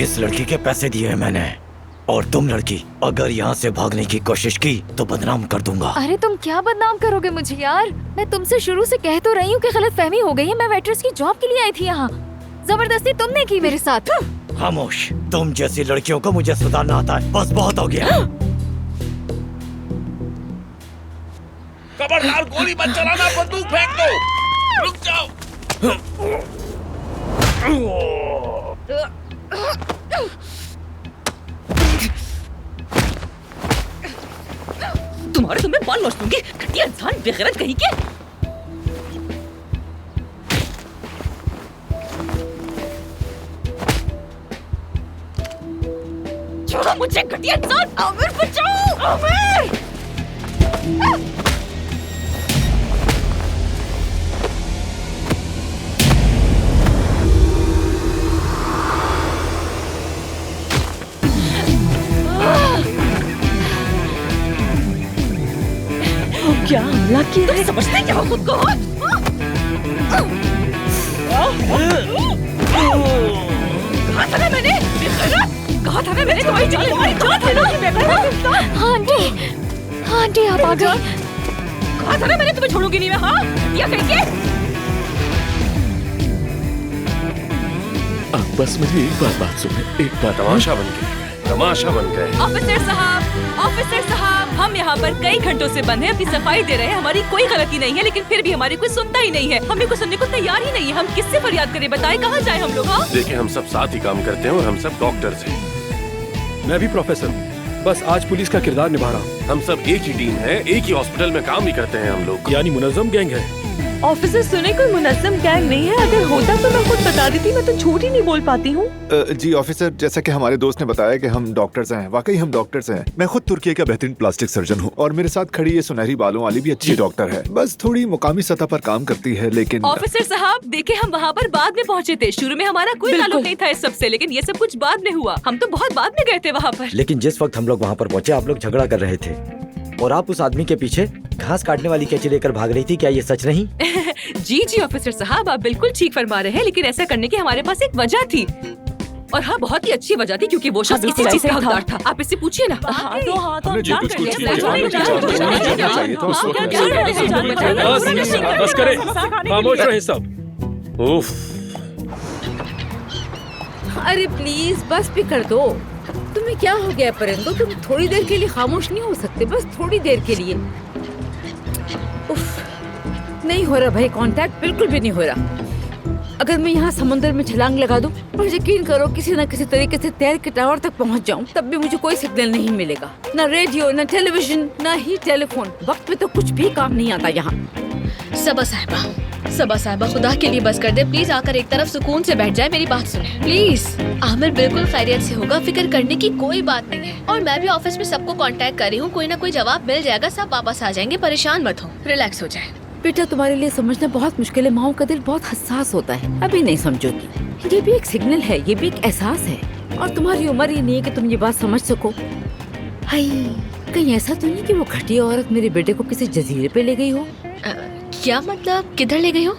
इस लड़की के पैसे दिए हैं मैंने, और तुम लड़की अगर यहाँ से भागने की कोशिश की तो बदनाम कर दूंगा। अरे तुम क्या बदनाम करोगे मुझे यार? मैं तुमसे शुरू से कह तो रही हूँ कि गलतफहमी हो गई है। मैं वेट्रेस की जॉब के लिए आई थी यहाँ, जबरदस्ती तुमने की मेरे साथ। खामोश। तुम जैसी लड़कियों को मुझे सुधारना आता है, बस बहुत हो गया। खबरदार, गोली मत चलाना, बंदूक फेंक दो। रुक जाओ। तुम्हें बाल नोच दूंगी, घटिया इंसान, बेगैरत कहीं के। छोड़ो मुझे, घटिया इंसान। आमिर बचाओ, आमिर। क्या हमला किया? तुम समझते क्या हो खुद को? कहा था ना मैंने, कहा था ना मैंने तुम्हारी जान लेने कहा था ना। आंटी, आंटी आप आ गई। कहा था ना मैंने तुम्हें छोड़ूंगी नहीं मैं। हाँ क्या करेंगे? अब बस मेरी एक बार बात सुने, एक बार। तमाशा बन गए, तमाशा बन गए। ऑफिसर साहब, हम यहाँ पर कई घंटों से बंद हैं, अपनी सफाई दे रहे हैं। हमारी कोई गलती नहीं है, लेकिन फिर भी हमारी कोई सुनता ही नहीं है। हमें कोई सुनने को तैयार ही नहीं है। हम किससे फरियाद करें? बताएं, कहाँ जाए हम लोग? हाँ देखिए, हम सब साथ ही काम करते हैं और हम सब डॉक्टर्स हैं। मैं भी प्रोफेसर हूँ, बस आज पुलिस का किरदार निभा रहा हूँ। हम सब एक ही टीम है, एक ही हॉस्पिटल में काम भी करते हैं हम लोग। यानी मुनज़्ज़म गैंग है। ऑफिसर सुने, कोई मुनज़्ज़म गैंग नहीं है। अगर होता तो मैं खुद बता देती, मैं तो झूठ ही नहीं बोल पाती हूँ। जी ऑफिसर, जैसा कि हमारे दोस्त ने बताया कि हम डॉक्टर्स हैं, वाकई हम डॉक्टर्स हैं। मैं खुद तुर्की का बेहतरीन प्लास्टिक सर्जन हूँ और मेरे साथ खड़ी ये सुनहरी बालों वाली भी अच्छी डॉक्टर है। बस थोड़ी मुकामी सतह पर काम करती है, लेकिन ऑफिसर साहब देखे, हम वहाँ पर बाद में पहुँचे थे। शुरू में हमारा कोई ताल्लुक नहीं था इस सब से, लेकिन ये सब कुछ बाद में हुआ। हम तो बहुत बाद में गए थे वहाँ पर। लेकिन जिस वक्त हम लोग वहाँ पर पहुँचे, आप लोग झगड़ा कर रहे थे और आप उस आदमी के पीछे घास काटने वाली कैंची लेकर भाग रही थी। क्या ये सच नहीं? जी ऑफिसर साहब, आप बिल्कुल ठीक फरमा रहे हैं, लेकिन ऐसा करने की हमारे पास एक वजह थी। और हाँ, बहुत ही अच्छी वजह थी, क्योंकि वो शख्स इसी चीज का हकदार था। आप इससे पूछिए ना। बस करें, खामोश रहे सब। उफ, अरे प्लीज बस भी कर दो। तुम्हें क्या हो गया परिंदो? तुम थोड़ी देर के लिए खामोश नहीं हो सकते? बस थोड़ी देर के लिए। उफ, नहीं हो रहा भाई, कांटेक्ट बिल्कुल भी नहीं हो रहा। अगर मैं यहाँ समुद्र में छलांग लगा दूं और यकीन करो किसी न किसी तरीके से तैर के टावर तक पहुँच जाऊँ, तब भी मुझे कोई सिग्नल नहीं मिलेगा। न रेडियो, न टेलीविजन, न ही टेलीफोन। वक्त पे तो कुछ भी काम नहीं आता यहाँ। सबा साहिबा, खुदा के लिए बस कर दे प्लीज। आकर एक तरफ सुकून से बैठ जाए, मेरी बात सुने प्लीज। आमिर बिल्कुल खैरियत से होगा, फिक्र करने की कोई बात नहीं है। और मैं भी ऑफिस में सबको कांटेक्ट कर रही हूँ, कोई ना कोई जवाब मिल जाएगा, सब वापस आ जाएंगे। परेशान मत हो, रिलैक्स हो जाए। बेटा, तुम्हारे लिए समझना बहुत मुश्किल है। माओ का दिल बहुत हसास होता है। अभी नहीं समझोगी। ये भी एक सिग्नल है, ये भी एक एहसास है, और तुम्हारी उम्र ये नहीं है कि तुम ये बात समझ सको। हाय, कहीं ऐसा तो नहीं कि वो घटिया औरत मेरे बेटे को किसी जजीरे पे ले गई हो? क्या मतलब, किधर ले गई हो?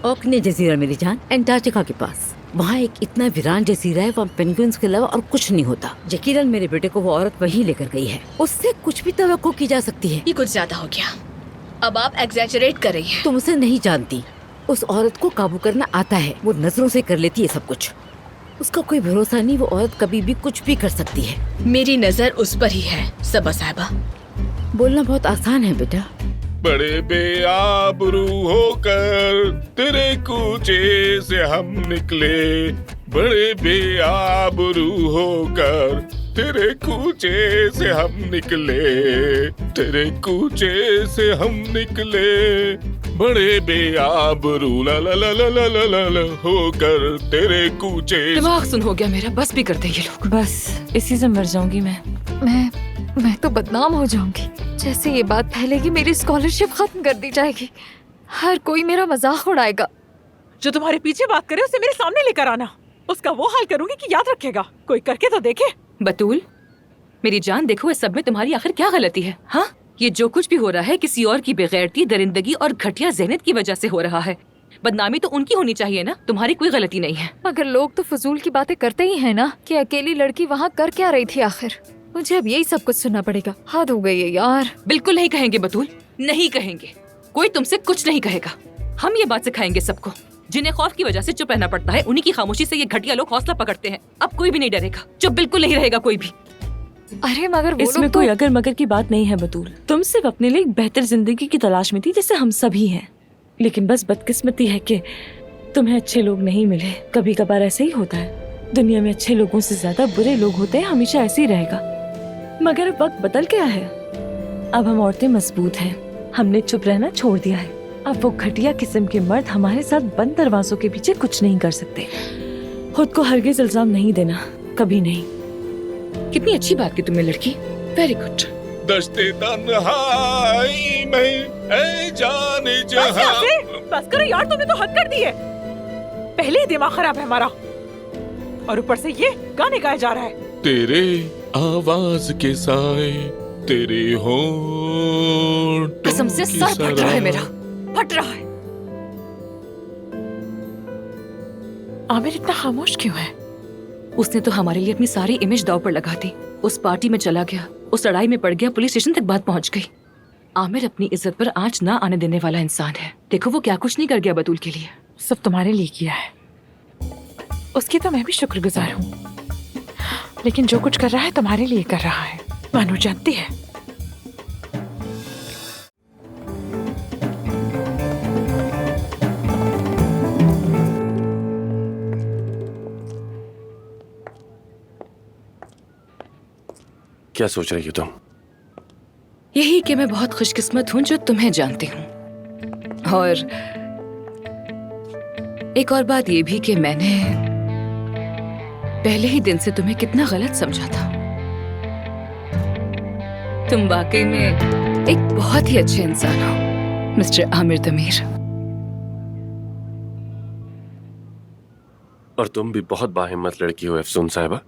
ओकने जजीरा मेरी जान, एंटार्क्टिका के पास। वहाँ एक इतना वीरान जजीरा है, वहाँ पेंगुइन्स के अलावा और कुछ नहीं होता। यकीनन मेरे बेटे को वो औरत वहीं लेकर गई है, उससे कुछ भी तवक्को की जा सकती है। ये कुछ ज्यादा हो गया, अब आप एग्जैजरेट कर रही हैं। तुम उसे नहीं जानती, उस औरत को काबू करना आता है, वो नजरों से कर लेती है सब कुछ। उसका कोई भरोसा नहीं, वो औरत कभी भी कुछ भी कर सकती है। मेरी नजर उस पर ही है सबा साहिबा। बोलना बहुत आसान है बेटा। बड़े बेआबरू होकर तेरे कूचे से हम निकले, बड़े बेआबरू होकर तेरे कूचे से हम निकले, तेरे कूचे से हम निकले, बड़े बेआबरू ला ला ला ला ला ला ला ला होकर तेरे कूचे। दिमाग सुन हो गया मेरा, बस भी करते ये लोग। बस इसी से मर जाऊंगी मैं तो बदनाम हो जाऊंगी। जैसे ये बात फैलेगी मेरी स्कॉलरशिप खत्म कर दी जाएगी, हर कोई मेरा मजाक उड़ाएगा। जो तुम्हारे पीछे बात करे उसे मेरे सामने लेकर आना, उसका वो हाल करूंगी कि याद रखेगा। कोई करके तो देखे। बतूल मेरी जान, देखो इस सब में तुम्हारी आखिर क्या गलती है? हाँ, ये जो कुछ भी हो रहा है किसी और की बेगैरती, दरिंदगी और घटिया ज़हनियत की वजह से हो रहा है। बदनामी तो उनकी होनी चाहिए ना, तुम्हारी कोई गलती नहीं है। मगर लोग तो फजूल की बातें करते ही हैं ना, कि अकेली लड़की वहाँ कर क्या रही थी आखिर। मुझे अब यही सब कुछ सुनना पड़ेगा। हद हो गई है यार। बिल्कुल नहीं कहेंगे बतूल, नहीं कहेंगे। कोई तुमसे कुछ नहीं कहेगा। हम ये बात सिखाएंगे सबको। जिन्हें खौफ की वजह से चुप रहना पड़ता है, उन्हीं की खामोशी से ये घटिया लोग हौसला पकड़ते हैं। अब कोई भी नहीं डरेगा, चुप बिल्कुल नहीं रहेगा कोई भी। अरे मगर वो इसमें लोग कोई तो... अगर मगर की बात नहीं है बतूल। तुम सिर्फ अपने लिए एक बेहतर जिंदगी की तलाश में थी, जैसे हम सभी हैं। लेकिन बस बदकिस्मती है कि तुम्हें अच्छे लोग नहीं मिले। कभी कभार ऐसे ही होता है, दुनिया में अच्छे लोगों से ज्यादा बुरे लोग होते हैं, हमेशा ऐसे ही रहेगा। मगर अब वक्त बदल गया है, अब हम औरतें मजबूत हैं, हमने चुप रहना छोड़ दिया है। अब वो घटिया किस्म के मर्द हमारे साथ बंद दरवाजों के पीछे कुछ नहीं कर सकते। खुद को हरगिज इल्जाम नहीं देना, कभी नहीं। कितनी अच्छी बात की तुमने लड़की, वेरी गुड। दश्ते तन्हाई में ऐ जाने जहां। बस करो यार, तुमने तो हद कर दी है। पहले ही दिमाग खराब है हमारा, और ऊपर से ये गाने गाया जा रहा है। तेरे आवाज के साए, तेरे होंठों कसम से की सर फट रहा है सराह। मेरा, फट रहा है। आमिर इतना खामोश क्यों है? उसने तो हमारे लिए अपनी सारी इमेज दांव पर लगा दी। उस पार्टी में चला गया, उस लड़ाई में पड़ गया, पुलिस स्टेशन तक बात पहुंच गई। आमिर अपनी इज्जत पर आंच ना आने देने वाला इंसान है। देखो वो क्या कुछ नहीं कर गया बतूल के लिए। सब तुम्हारे लिए किया है, उसकी तो मैं भी शुक्रगुजार हूँ। लेकिन जो कुछ कर रहा है तुम्हारे लिए कर रहा है, मानो जानती है। क्या सोच रही हो तुम? यही कि मैं बहुत खुशकिस्मत हूँ जो तुम्हें जानती हूँ, और एक और बात ये भी कि मैंने पहले ही दिन से तुम्हें कितना गलत समझा था। तुम वाकई में एक बहुत ही अच्छे इंसान हो मिस्टर आमिर तमीर। और तुम भी बहुत बाहिम्मत लड़की हो अफसून साहिबा।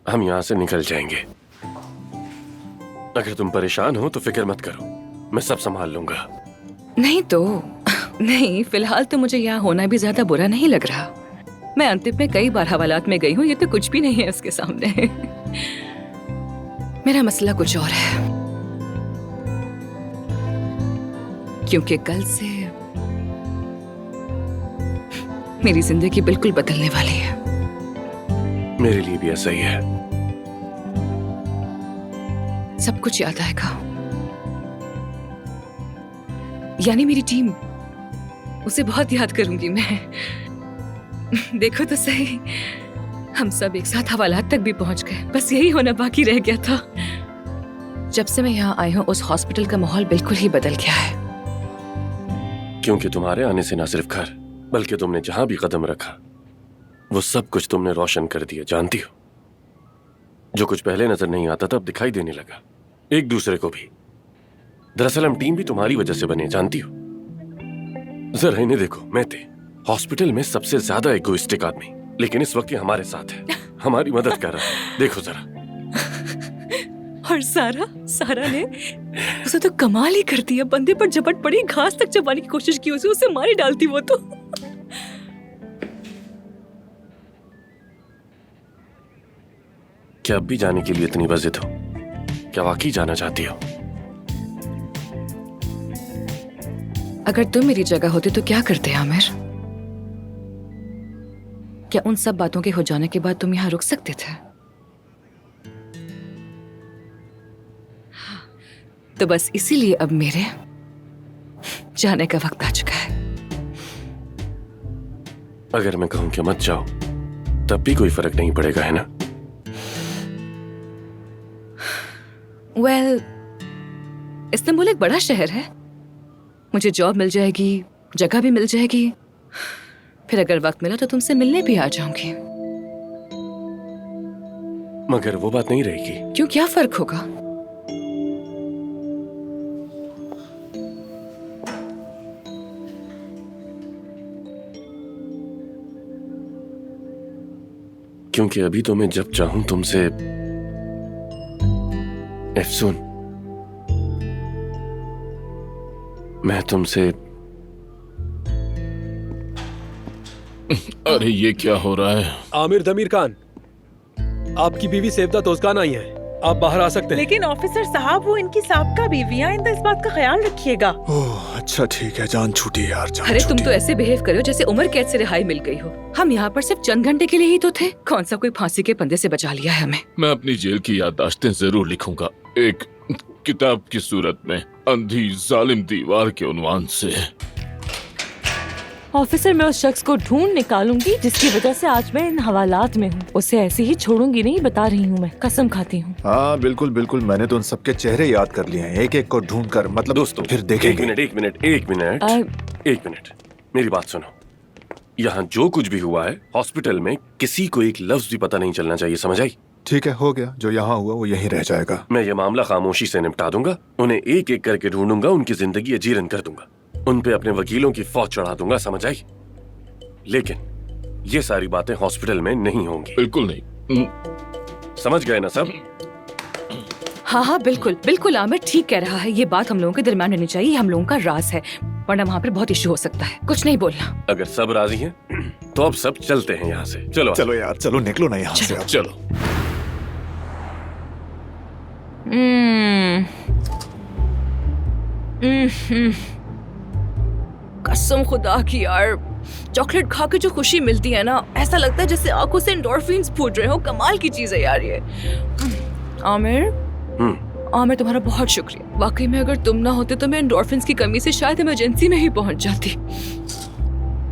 हम यहाँ से निकल जाएंगे। अगर तुम परेशान हो तो फिक्र मत करो, मैं सब संभाल लूंगा। नहीं तो नहीं, फिलहाल तो मुझे यहाँ होना भी ज्यादा बुरा नहीं लग रहा। मैं अंतिम में कई बार हवालात में गई हूँ, ये तो कुछ भी नहीं है उसके सामने। मेरा मसला कुछ और है, क्योंकि कल से मेरी जिंदगी बिल्कुल बदलने वाली है। मेरे लिए भी ऐसा ही है। सब कुछ याद आएगा, यानी मेरी टीम, उसे बहुत याद करूंगी मैं। देखो तो सही, हम सब एक साथ हवालात तक भी पहुंच गए, बस यही होना बाकी रह गया था। जब से मैं यहाँ आई हूँ उस हॉस्पिटल का माहौल बिल्कुल ही बदल गया है। क्योंकि तुम्हारे आने से न सिर्फ घर, बल्कि तुमने जहां भी कदम रखा वो सब कुछ तुमने रोशन कर दिया। जानती हो, जो कुछ पहले नजर नहीं आता था अब दिखाई देने लगा, एक दूसरे को भी। दरअसल हम टीम भी तुम्हारी वजह से बने, जानती हो। जरा इन्हें देखो, मैं थे हॉस्पिटल में सबसे ज्यादा इगोइस्टिक आदमी, लेकिन इस वक्त ये हमारे साथ है, हमारी मदद कर रहा है। देखो जरा। और सारा ने उसे तो कमाल ही कर दिया। बंदे पर झपट पड़ी, घास तक चबाने की कोशिश की, उसे मारी डालती वो तो। क्या अब भी जाने के लिए इतनी बजिद हो? क्या वाकई जाना चाहती हो? अगर तुम मेरी जगह होते तो क्या करते आमिर? क्या उन सब बातों के हो जाने के बाद तुम यहाँ रुक सकते थे? तो बस इसीलिए अब मेरे जाने का वक्त आ चुका है। अगर मैं कहूं कि मत जाओ तब भी कोई फर्क नहीं पड़ेगा, है ना? वेल, इस्तांबुल एक बड़ा शहर है। मुझे जॉब मिल जाएगी, जगह भी मिल जाएगी। फिर अगर वक्त मिला तो तुमसे मिलने भी आ जाऊंगी। मगर वो बात नहीं रहेगी। क्यों, क्या फर्क होगा? क्योंकि अभी तो मैं जब चाहूं तुमसे एफसून, मैं तुमसे। अरे ये क्या हो रहा है? आमिर दमीर खान, आपकी बीवी सेवदा तोजकान आई है, आप बाहर आ सकते हैं। लेकिन ऑफिसर साहब, वो इनकी साबका बीवी है, इस बात का ख्याल रखिएगा। ओह अच्छा ठीक है, जान छूटी यार, जान अरे छूटी। तुम तो ऐसे बिहेव करो जैसे उम्र कैद से रिहाई मिल गई हो। हम यहाँ पर सिर्फ चंद घंटे के लिए ही तो थे। कौन सा कोई फांसी के पंदे से बचा लिया है हमें? मैं अपनी जेल की याददाश्तें जरूर लिखूंगा, एक किताब की सूरत में, अंधी जालिम दीवार के उन्वान से। ऑफिसर, मैं उस शख्स को ढूंढ निकालूंगी जिसकी वजह से आज मैं इन हवालात में हूँ। उसे ऐसे ही छोड़ूंगी नहीं, बता रही हूँ, मैं कसम खाती हूँ। हाँ बिल्कुल बिल्कुल, मैंने तो उन सबके चेहरे याद कर लिए हैं, एक एक को ढूंढ कर। मतलब दोस्तों फिर देखेंगे। एक मिनट मेरी बात सुनो। यहाँ जो कुछ भी हुआ है हॉस्पिटल में, किसी को एक लफ्ज भी पता नहीं चलना चाहिए, समझ आई? ठीक है, हो गया। जो यहाँ हुआ वो यहीं रह जाएगा। मैं ये मामला खामोशी से निपटा दूंगा। उन्हें एक एक करके ढूंढूंगा, उनकी जिंदगी अजीरन कर दूंगा, उन पे अपने वकीलों की फौज चढ़ा दूंगा, समझ आई? लेकिन ये सारी बातें हॉस्पिटल में नहीं होंगी। बिल्कुल नहीं। समझ गए ना सब? हाँ हाँ बिल्कुल बिल्कुल, आमिर ठीक कह रहा है। ये बात हम लोगों के दरमियान रहनी चाहिए, हम लोगों का राज है, वरना वहाँ पर बहुत इश्यू हो सकता है। कुछ नहीं बोलना। अगर सब राजी हैं तो अब सब चलते हैं यहाँ से। चलो चलो यार, चलो निकलो ना यहाँ से। चलो। कसम खुदा की यार, चॉकलेट खा के जो खुशी मिलती है ना, ऐसा लगता है जैसे आंखों से एंडोर्फिन्स फूट रहे हो। कमाल की चीज है यार ये। आमिर, आमिर तुम्हारा बहुत शुक्रिया। वाकई में अगर तुम ना होते तो मैं एंडोर्फिन्स की कमी से शायद इमरजेंसी में ही पहुंच जाती।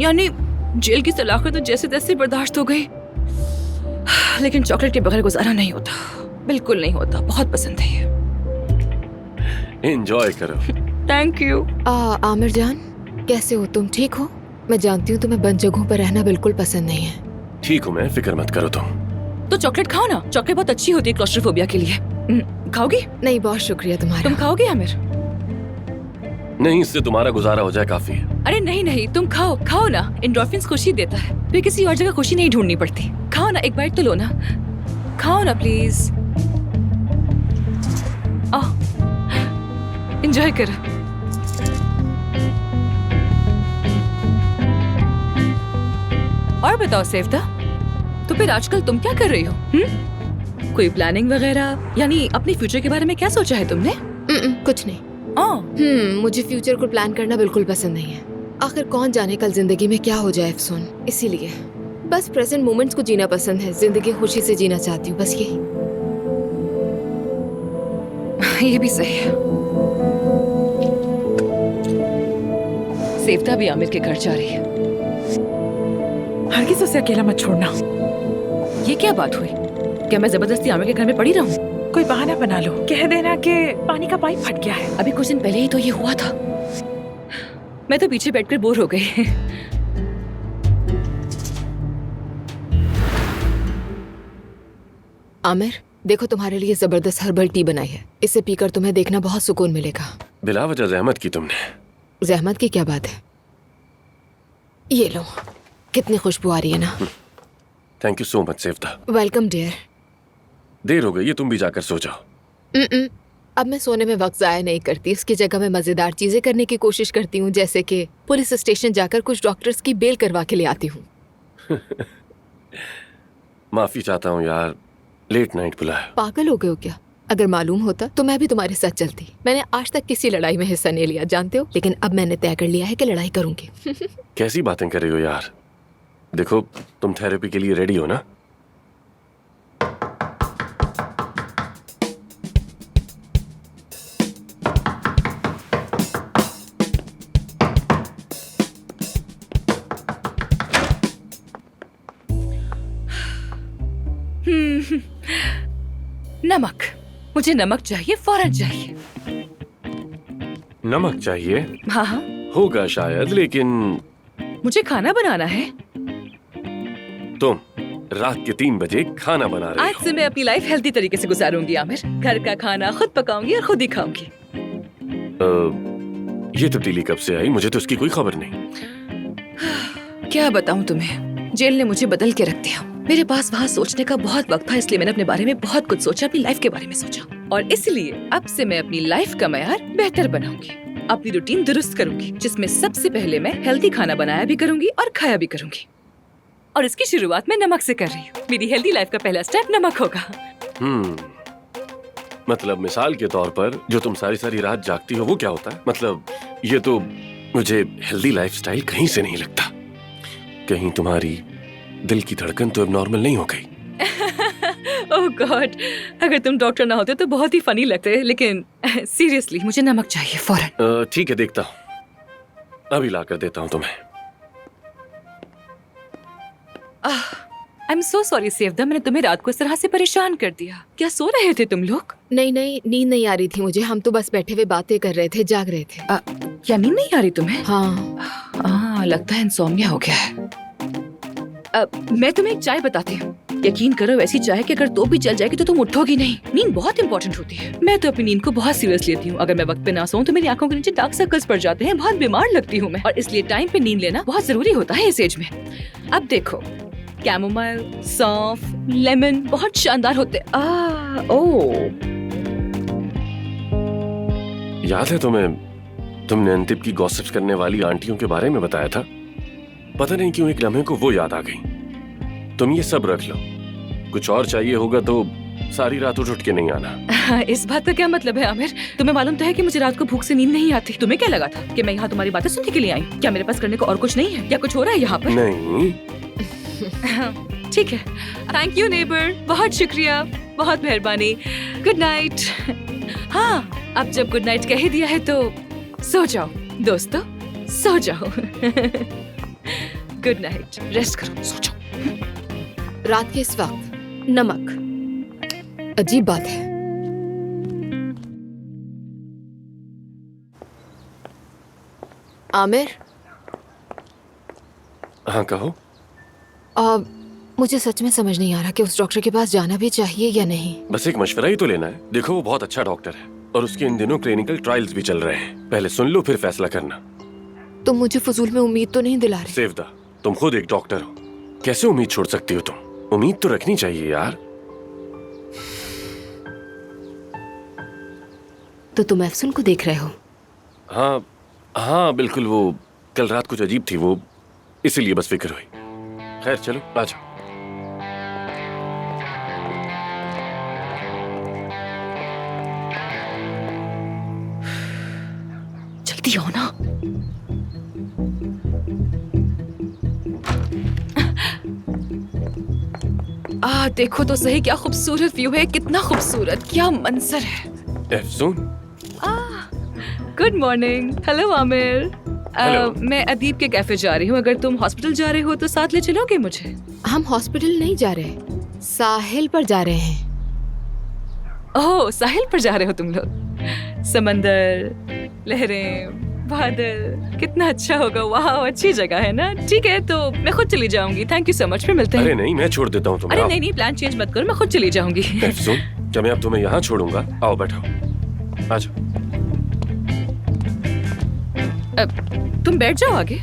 यानी जेल की सलाखत तो जैसे तैसे बर्दाश्त हो गई, लेकिन चॉकलेट के बगैर गुजारा नहीं होता, बिल्कुल नहीं होता। बहुत पसंद है ये। एंजॉय करो। Thank you. आमिर जान, कैसे हो तुम? ठीक हो? मैं जानती हूँ तुम्हें बंद जगहों पर रहना बिल्कुल पसंद नहीं है। ठीक हूँ मैं, फिक्र मत करो तुम। तो चॉकलेट खाओ ना, चॉकलेट बहुत अच्छी होती है क्लॉस्ट्रोफोबिया के लिए। खाओगी? नहीं, बहुत शुक्रिया तुम्हारा। तुम खाओगे आमिर? नहीं, इससे तुम्हारा गुजारा हो जाए काफी है। अरे नहीं नहीं, तुम खाओ, खाओ ना। एंडोर्फिन्स खुशी देता है, फिर किसी और जगह खुशी नहीं ढूंढनी पड़ती। खाओ ना, एक बाइट तो लो ना, खाओ ना प्लीज। एंजॉय करो। और बताओ सेवदा, तो फिर आजकल तुम क्या कर रही हो? कोई प्लानिंग वगैरह, यानी अपने फ्यूचर के बारे में क्या सोचा है तुमने? कुछ नहीं। मुझे फ्यूचर को प्लान करना बिल्कुल पसंद नहीं है। आखिर कौन जाने कल जिंदगी में क्या हो जाए अफसोन। इसीलिए बस प्रेजेंट मोमेंट्स को जीना पसंद है, जिंदगी खुशी से जीना चाहती हूँ, बस यही। ये भी सही है। सेवदा भी आमिर के घर जा रही है। हरगिज़ उसे अकेला मत छोड़ना। ये क्या बात हुई? क्या मैं जबरदस्ती आमिर के घर में पड़ी रहूं? कोई बहाना बना लो, कह देना कि पानी का पाइप फट गया है। अभी कुछ दिन पहले ही तो ये हुआ था। मैं तो पीछे बैठकर बोर हो गई। आमिर, देखो तुम्हारे लिए जबरदस्त हर्बल टी बनाई है, इसे पीकर तुम्हें देखना बहुत सुकून मिलेगा। बिला वजह जहमत की तुमने। जहमत की क्या बात है? ये लो, कितनी खुशबू आ रही है ना। थैंक यू सो मच सेवदा। Welcome dear. देर हो गई है, तुम भी जाकर सो जाओ। अब मैं सोने में वक्त जाया नहीं करती, उसकी जगह मैं मजेदार चीजें करने की कोशिश करती हूँ, जैसे कि पुलिस स्टेशन जाकर कुछ डॉक्टर्स की बेल करवा के ले आती हूँ। माफी चाहता हूँ यार, लेट नाइट बुलाया। पागल हो गए हो क्या? अगर मालूम होता तो मैं भी तुम्हारे साथ चलती। मैंने आज तक किसी लड़ाई में हिस्सा नहीं लिया, जानते हो, लेकिन अब मैंने तय कर लिया है कि लड़ाई करूंगी। कैसी बातें कर रही हो यार? देखो, तुम थेरेपी के लिए रेडी हो ना? नमक, मुझे नमक चाहिए, फौरन चाहिए। नमक चाहिए? हाँ हाँ, होगा शायद, लेकिन मुझे खाना बनाना है। तुम रात के 3 बजे खाना बना रही आज से मैं अपनी लाइफ हेल्दी तरीके से गुजारूंगी आमिर। घर का खाना खुद पकाऊंगी और खुद ही खाऊंगी। ये तब्दीली कब से आई? मुझे तो उसकी कोई खबर नहीं। क्या बताऊं तुम्हें, जेल ने मुझे बदल के रख दिया। मेरे पास वहाँ सोचने का बहुत वक्त था, इसलिए मैंने अपने बारे में बहुत कुछ सोचा, अपनी लाइफ के बारे में सोचा, और इसलिए अब से मैं अपनी लाइफ का मयार बेहतर बनाऊंगी। अपनी रूटीन दुरुस्त करूंगी, जिसमें सबसे पहले मैं हेल्दी खाना बनाया भी करूंगी और खाया भी करूंगी। और इसकी शुरुआत मैं नमक से कर रही हूँ। मेरी हेल्दी लाइफ का पहला स्टेप नमक होगा। मतलब मिसाल के तौर पर जो तुम सारी सारी रात जागती हो वो क्या होता है? मतलब ये तो मुझे हेल्दी लाइफस्टाइल कहीं से नहीं लगता। कहीं तुम्हारी दिल की धड़कन तो अब नॉर्मल नहीं हो गई? ओह गॉड, अगर तुम डॉक्टर ना होते तो बहुत ही फनी लगते, लेकिन सीरियसली मुझे नमक चाहिए फौरन। ठीक है, देखता हूँ, अभी ला कर देता हूँ तुम्हें। I am so sorry Sevda, मैंने तुम्हें रात को इस तरह से परेशान कर दिया। क्या सो रहे थे तुम लोग? नहीं, नींद नहीं आ रही थी मुझे। हम तो बस बैठे हुए बातें कर रहे थे, जाग रहे थे। क्या नींद नहीं आ रही तुम्हें? हाँ। लगता है इंसोम्निया हो गया है। मैं तुम्हें एक चाय बताती हूँ। यकीन करो, ऐसी चाय कि अगर तो भी चल जाएगी तो तुम उठोगी नहीं। नींद बहुत इंपॉर्टेंट होती है। मैं तो अपनी नींद को बहुत सीरियस लेती हूँ। अगर मैं वक्त पे ना सोऊं तो मेरी आंखों के नीचे डार्क सर्कल्स पड़ जाते हैं, बहुत बीमार लगती हूँ मैं, और इसलिए टाइम पे नींद लेना बहुत जरूरी होता है इस एज में। अब देखो, कैमोमाइल, सौंफ, लेमन बहुत शानदार होते हैं। याद है तुम्हें, तुमने अंतिम की गॉसिप्स करने वाली आंटियों के बारे में बताया था? पता नहीं क्यों एक लम्हे को वो याद आ गई। तुम ये सब रख लो, कुछ और चाहिए होगा तो सारी रात उठ के नहीं आना। इस बात का क्या मतलब है आमिर? तुम्हें मालूम तो है कि मुझे रात को भूख से नींद नहीं आती। तुम्हें क्या लगा था कि मैं यहाँ तुम्हारी बातें सुनने के लिए आई? क्या मेरे पास करने को और कुछ नहीं है? क्या कुछ हो रहा है यहाँ पर? नहीं। ठीक है, थैंक यू नेबर, बहुत शुक्रिया, बहुत मेहरबानी। Good night. हाँ, अब जब गुड नाइट कह ही दिया है तो सो जाओ दोस्तों, सो जाओ। गुड नाइट, रेस्ट करो, सो जाओ। रात के इस वक्त नमक, अजीब बात है। आमिर। हाँ कहो। मुझे सच में समझ नहीं आ रहा कि उस डॉक्टर के पास जाना भी चाहिए या नहीं। बस एक मशवरा ही तो लेना है। देखो, वो बहुत अच्छा डॉक्टर है और उसके इन दिनों क्लिनिकल ट्रायल्स भी चल रहे हैं। पहले सुन लो, फिर फैसला करना। तुम मुझे फजूल में उम्मीद तो नहीं दिला रहे? सेवदा, तुम खुद एक डॉक्टर हो, कैसे उम्मीद छोड़ सकती हो तुम? उम्मीद तो रखनी चाहिए यार। तो तुम एफसून को देख रहे हो? हाँ बिल्कुल, वो कल रात कुछ अजीब थी, वो इसीलिए बस फिक्र हुई। खैर चलो, आ जाओ। जल्दी आओ ना। देखो तो सही, क्या खूबसूरत व्यू है, कितना खूबसूरत, क्या मंजर है। एफसून, गुड मॉर्निंग। हेलो आमिर। मैं अदीब के कैफे जा रही हूँ। अगर तुम हॉस्पिटल जा रहे हो तो साथ ले चलोगे मुझे? हम हॉस्पिटल नहीं जा रहे, साहिल पर जा रहे हैं। ओह, साहिल पर जा रहे हो तुम लोग? समंदर, लहरें, बादल, कितना अच्छा होगा। वाह, अच्छी जगह है ना। ठीक है, तो मैं खुद चली जाऊंगी। थैंक यू सो मच, फिर मिलते हैं। अरे नहीं, मैं छोड़ देता हूँ तुम्हें। अरे नहीं, प्लान चेंज मत करो, मैं खुद चली जाऊंगी। एफसून, क्या मैं अब तुम्हें यहाँ छोड़ूंगा? आओ बैठो, आ जाओ। तुम बैठ जाओ आगे।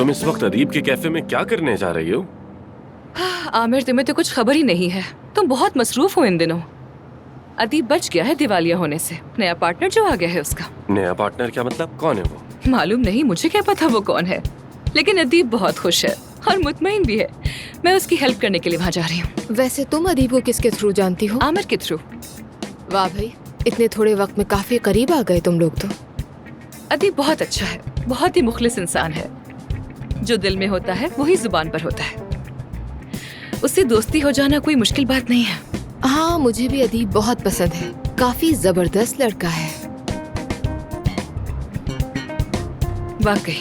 तुम इस वक्त अदीब के कैफे में क्या करने जा रही हो? आमिर, तुम्हें तो कुछ खबर ही नहीं है। तुम बहुत मसरूफ हो इन दिनों। अदीब बच गया है दिवालिया होने से। नया पार्टनर जो आ गया है उसका। नया पार्टनर क्या मतलब? कौन है वो? मालूम नहीं, मुझे क्या पता वो कौन है, लेकिन अदीब बहुत खुश है और मुतमईन भी है। मैं उसकी हेल्प करने के लिए वहाँ जा रही हूँ। वैसे तुम अदीब को किसके थ्रू जानती हो? आमिर के थ्रू। वाह भाई, इतने थोड़े वक्त में काफी करीब आ गए तुम लोग तो। अदीब बहुत अच्छा है, बहुत ही मुखलिस इंसान है। जो दिल में होता है वही जुबान पर होता है। उससे दोस्ती हो जाना कोई मुश्किल बात नहीं है। हाँ, मुझे भी अदीब बहुत पसंद है। काफी जबरदस्त लड़का है। वाकई।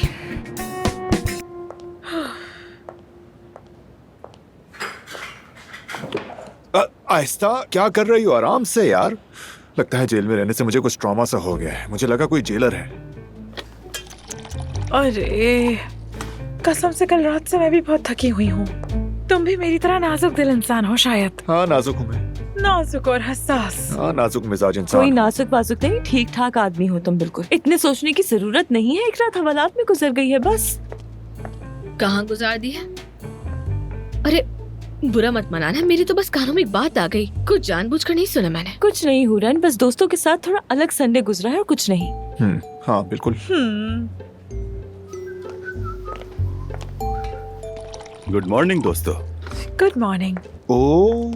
आहिस्ता, क्या कर रही हो? आराम से यार। लगता है जेल में रहने से मुझे कुछ ट्रॉमा सा हो गया है। मुझे लगा कोई जेलर है। अरे कसम से कल रात से मैं भी बहुत थकी हुई हूँ। तुम भी मेरी तरह नाजुक दिल इंसान हो शायद। हाँ, नाजुक हूँ मैं। नाजुक और हसास। हाँ, नाजुक मिजाज इंसान। कोई नाजुक बाजुक नहीं, ठीक ठाक आदमी हो तुम बिल्कुल। इतने सोचने की जरूरत नहीं है। एक रात हवालात में गुजर गई है बस। कहाँ गुजार दी है? अरे बुरा मत मनाना, मेरी तो बस कानों में एक बात आ गई। कुछ जानबूझकर नहीं सुना मैंने। कुछ नहीं हुरन, बस दोस्तों के साथ थोड़ा अलग संडे गुजरा है और कुछ नहीं। हाँ बिल्कुल। गुड मॉर्निंग दोस्तों। Good morning. Oh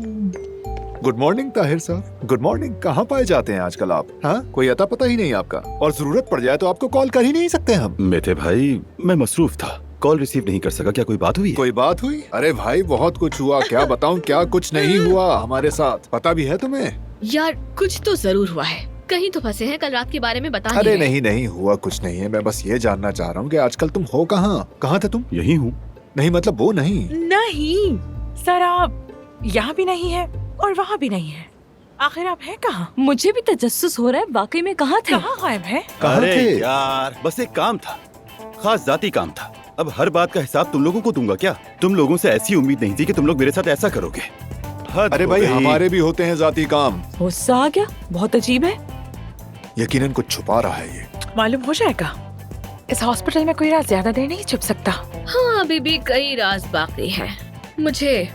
good morning Tahir साहब। Good morning. कहाँ पाए जाते हैं आजकल आप? हाँ, कोई अता पता ही नहीं आपका। और जरूरत पड़ जाए तो आपको कॉल कर ही नहीं सकते हम। मेरे भाई, मैं मसरूफ था, कॉल रिसीव नहीं कर सका। क्या कोई बात हुई? कोई बात हुई? अरे भाई बहुत कुछ हुआ। क्या बताऊं, क्या कुछ नहीं हुआ हमारे साथ। पता भी है तुम्हें? यार कुछ तो जरूर हुआ है। कहीं तो फंसे हैं, कल रात के बारे में बता अरे नहीं नहीं हुआ कुछ नहीं है। मैं बस ये जानना चाह रहा हूँ कि आजकल तुम हो कहाँ? कहाँ थे तुम? यही हूँ। नहीं मतलब वो नहीं। नहीं सर, आप यहाँ भी नहीं है और वहाँ भी नहीं है। आखिर आप हैं कहाँ? मुझे भी तजस्सुस हो रहा है, वाकई में कहाँ थे? कहाँ गायब है? अरे यार, बस एक काम था, खास जाती काम था। अब हर बात का हिसाब तुम लोगों को दूंगा क्या? तुम लोगों से ऐसी उम्मीद नहीं थी कि तुम लोग मेरे साथ ऐसा करोगे। अरे भाई, हमारे भी होते हैं जाती काम। गुस्सा आ गया? बहुत अजीब है। यकीनन कुछ छुपा रहा है ये। मालूम हो जाएगा। इस हॉस्पिटल में कोई राज ज्यादा देर नहीं छुप सकता। हाँ, अभी भी कई राज बाकी हैं। मुझे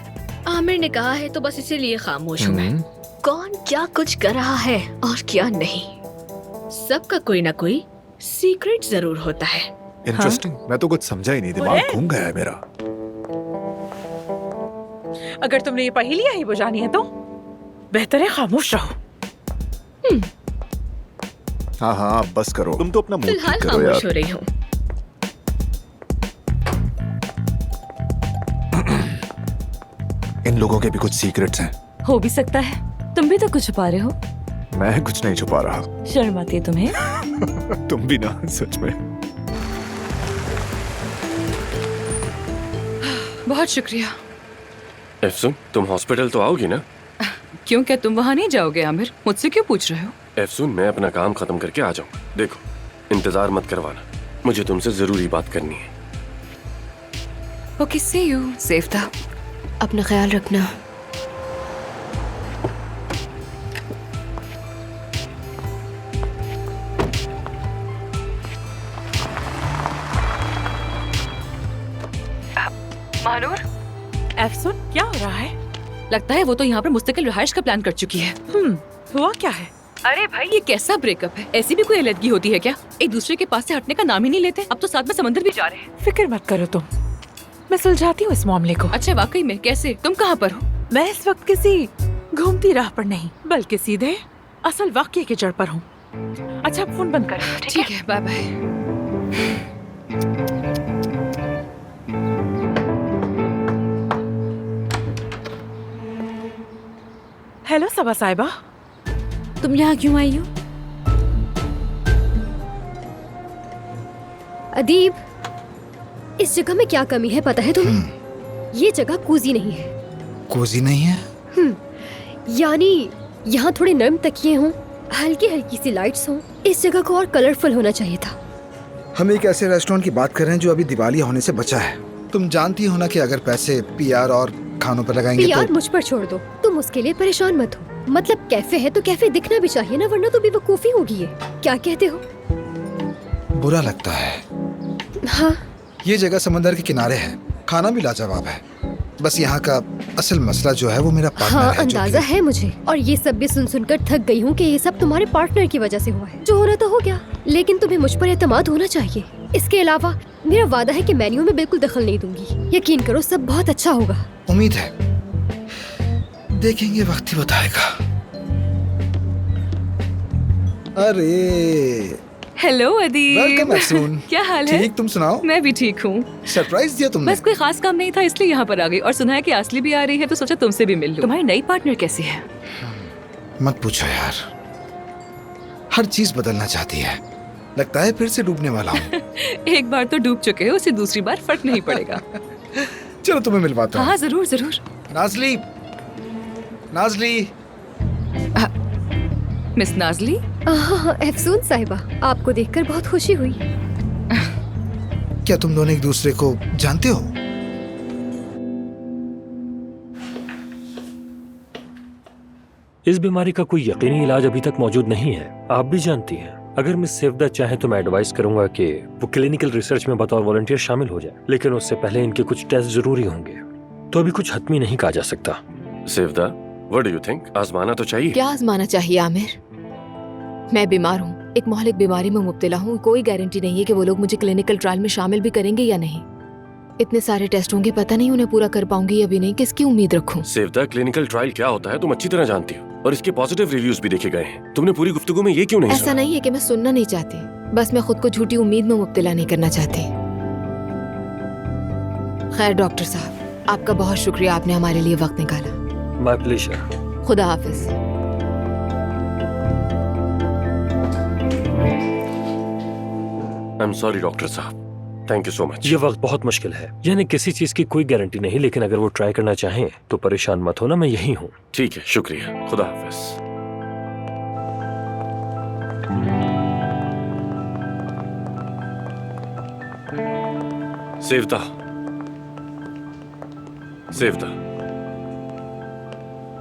आमिर ने कहा है तो बस इसीलिए खामोश हूँ मैं। कौन क्या कुछ कर रहा है और क्या नहीं, सबका कोई ना कोई सीक्रेट जरूर होता है। इंटरेस्टिंग। मैं तो कुछ समझा ही नहीं, दिमाग घूम गया है मेरा। अगर तुमने ये पहेलियां ही बुझानी है तो बेहतर है खामोश रहो। हाँ बस करो। तुम तो अपना मुंह फिलहाल ठीक करो खामोश हो यार। रही हूँ। इन लोगों के भी कुछ सीक्रेट्स हैं। हो भी सकता है। तुम भी तो कुछ छुपा रहे हो। मैं कुछ नहीं छुपा रहा। शर्म आती है तुम्हें? तुम भी ना, सच में। बहुत शुक्रिया। एफसून, तुम हॉस्पिटल तो आओगी ना? क्यों, क्या तुम वहाँ नहीं जाओगे आमिर? मुझसे क्यों पूछ रहे हो? एफसून, मैं अपना काम खत्म करके आ जाऊंगा। देखो, इंतजार मत करवाना, मुझे तुमसे जरूरी बात करनी है। Okay, C you. सेफ था। अपना ख्याल रखना। मानूर, एफसून, क्या हो रहा है? लगता है वो तो यहाँ पर मुस्तकिल रिहाइश का प्लान कर चुकी है। हुआ क्या है? अरे भाई, ये कैसा ब्रेकअप है? ऐसी भी कोई अलग होती है क्या? एक दूसरे के पास से हटने का नाम ही नहीं लेते। अब तो साथ में समंदर भी जा रहे हैं। फिक्र मत करो तुम, मैं सुलझाती हूँ इस मामले को। अच्छा, वाकई में? कैसे? तुम कहाँ पर हो? मैं इस वक्त किसी घूमती राह पर नहीं, बल्कि सीधे असल वाकये की जड़ पर हूँ। अच्छा, आप फोन बंद करें। ठीक है, बाय बाय। हेलो सबा साहिबा, तुम यहाँ क्यों आई हो? अदीब, इस जगह में क्या कमी है पता है तुम्हें? ये जगह कोजी नहीं है। कोजी नहीं है? यानी यहाँ थोड़े नरम तकिए हों, हल्की हल्की सी लाइट्स हों। इस जगह को और कलरफुल होना चाहिए था। हम एक ऐसे रेस्टोरेंट की बात कर रहे हैं जो अभी दिवालिया होने से बचा है। तुम जानती हो ना कि अगर पैसे पीआर और खानों पर लगाएंगे पीआर तो... मुझ पर छोड़ दो, तुम उसके लिए परेशान मत हो। मतलब कैफे है तो कैफे दिखना भी चाहिए ना, वरना तो बेवकूफी होगी ये। क्या कहते हो? बुरा लगता है। हाँ, ये जगह समंदर के किनारे है, खाना भी लाजवाब है। बस यहाँ का असल मसला जो है वो मेरा पार्टनर हाँ, है। अंदाजा है मुझे, और ये सब भी सुन सुनकर थक गई हूँ कि ये सब तुम्हारे पार्टनर की वजह से हुआ है। जो होना तो हो गया, लेकिन तुम्हें मुझ पर एतमाद होना चाहिए। इसके अलावा मेरा वादा है कि मेन्यू में बिल्कुल दखल नहीं दूंगी। यकीन करो, सब बहुत अच्छा होगा। उम्मीद है, देखेंगे, वक्त ही बताएगा। अरे हेलो अदीब। वेलकम अफसून। क्या हाल है? ठीक, तुम सुनाओ? मैं भी ठीक हूँ। सरप्राइज दिया तुमने? बस कोई खास काम नहीं था इसलिए यहाँ पर आ गई, और सुना है कि आसली भी आ रही है तो सोचा तुमसे भी मिल लूं। तुम्हारी नई पार्टनर कैसी है? मत पूछो यार, हर चीज बदलना चाहती है। लगता है फिर से डूबने वाला हूँ। एक बार तो डूब चुके हो, उसे दूसरी बार फर्क नहीं पड़ेगा। चलो तुम्हें मिलवाता हूँ। हाँ जरूर जरूर। नाजली, नाजली। मिस नाजली। हाँ, अफसून साहिबा, आपको देखकर बहुत खुशी हुई। क्या तुम दोनों एक दूसरे को जानते हो? इस बीमारी का कोई यकीनी इलाज अभी तक मौजूद नहीं है, आप भी जानती हैं। अगर मिस सेवदा चाहे तो मैं एडवाइस करूंगा कि वो क्लिनिकल रिसर्च में बतौर वॉलंटियर शामिल हो जाए, लेकिन उससे पहले इनके कुछ टेस्ट जरूरी होंगे। तो अभी कुछ हतमी नहीं कहा जा सकता। सेवदा, व्हाट डू यू थिंक? आजमाना तो चाहिए। क्या आजमाना चाहिए आमिर? मैं बीमार हूँ, एक मौलिक बीमारी में मुब्तला हूँ। कोई गारंटी नहीं है कि वो लोग मुझे क्लिनिकल ट्रायल में शामिल भी करेंगे या नहीं। इतने सारे टेस्ट होंगे, पता नहीं उन्हें पूरा कर पाऊंगी या भी नहीं। किसकी उम्मीद रखूं? सेवदा, क्लिनिकल ट्रायल क्या होता है तुम अच्छी तरह जानती हो, और इसके पॉजिटिव रिव्यूज भी देखे गए हैं। तुमने पूरी गुफ्तगू में ये क्यों नहीं ऐसा सुना? नहीं है कि मैं सुनना नहीं चाहती, बस मैं खुद को झूठी उम्मीद में मुब्तला नहीं करना चाहती। खैर डॉक्टर साहब, आपका बहुत शुक्रिया, आपने हमारे लिए वक्त निकाला। My pleasure. खुदा हाफिज। आई एम सॉरी डॉक्टर साहब, थैंक यू सो मच। ये वक्त बहुत मुश्किल है, यानी किसी चीज की कोई गारंटी नहीं, लेकिन अगर वो ट्राई करना चाहें तो परेशान मत होना, मैं यही हूँ। ठीक है, शुक्रिया, खुदा हाफिज। सेवदा, सेवदा,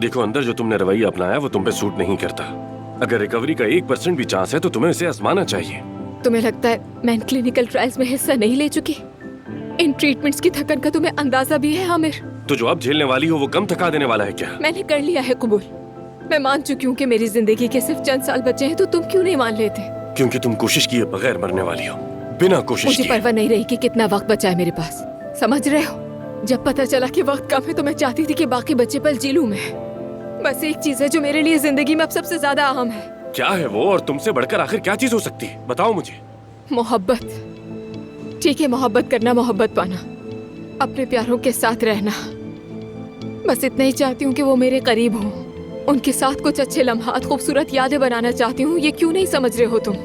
देखो अंदर जो तुमने रवैया अपनाया वो तुम पे सूट नहीं करता। अगर रिकवरी का 1% भी चांस है तो तुम्हें इसे आजमाना चाहिए। तुम्हें लगता है मैं इन क्लिनिकल ट्रायल्स में हिस्सा नहीं ले चुकी? इन ट्रीटमेंट्स की थकन का तुम्हें अंदाजा भी है आमिर? तो जो अब झेलने वाली हो वो कम थका देने वाला है क्या? मैंने कर लिया है कबूल। मैं मान चुकी हूँ कि मेरी जिंदगी के सिर्फ चंद साल बचे हैं, तो तुम क्यों नहीं मान लेते? क्योंकि तुम कोशिश किए बगैर मरने वाली हो, बिना कोशिश मुझे किए। परवाह नहीं रही कि कितना वक्त बचा है मेरे पास, समझ रहे हो? जब पता चला कि वक्त कम है तो मैं चाहती थी कि बाकी बचे पल जी लूं मैं। बस एक चीज है जो मेरे लिए जिंदगी में अब सबसे ज्यादा अहम है। क्या है वो, और तुमसे बढ़कर आखिर क्या चीज हो सकती है? बताओ मुझे। मोहब्बत। ठीक है, मोहब्बत करना, मोहब्बत पाना, अपने प्यारों के साथ रहना। बस इतना ही चाहती हूँ कि वो मेरे करीब हों, उनके साथ कुछ अच्छे लम्हात, खूबसूरत यादें बनाना चाहती हूँ। ये क्यों नहीं समझ रहे हो तुम?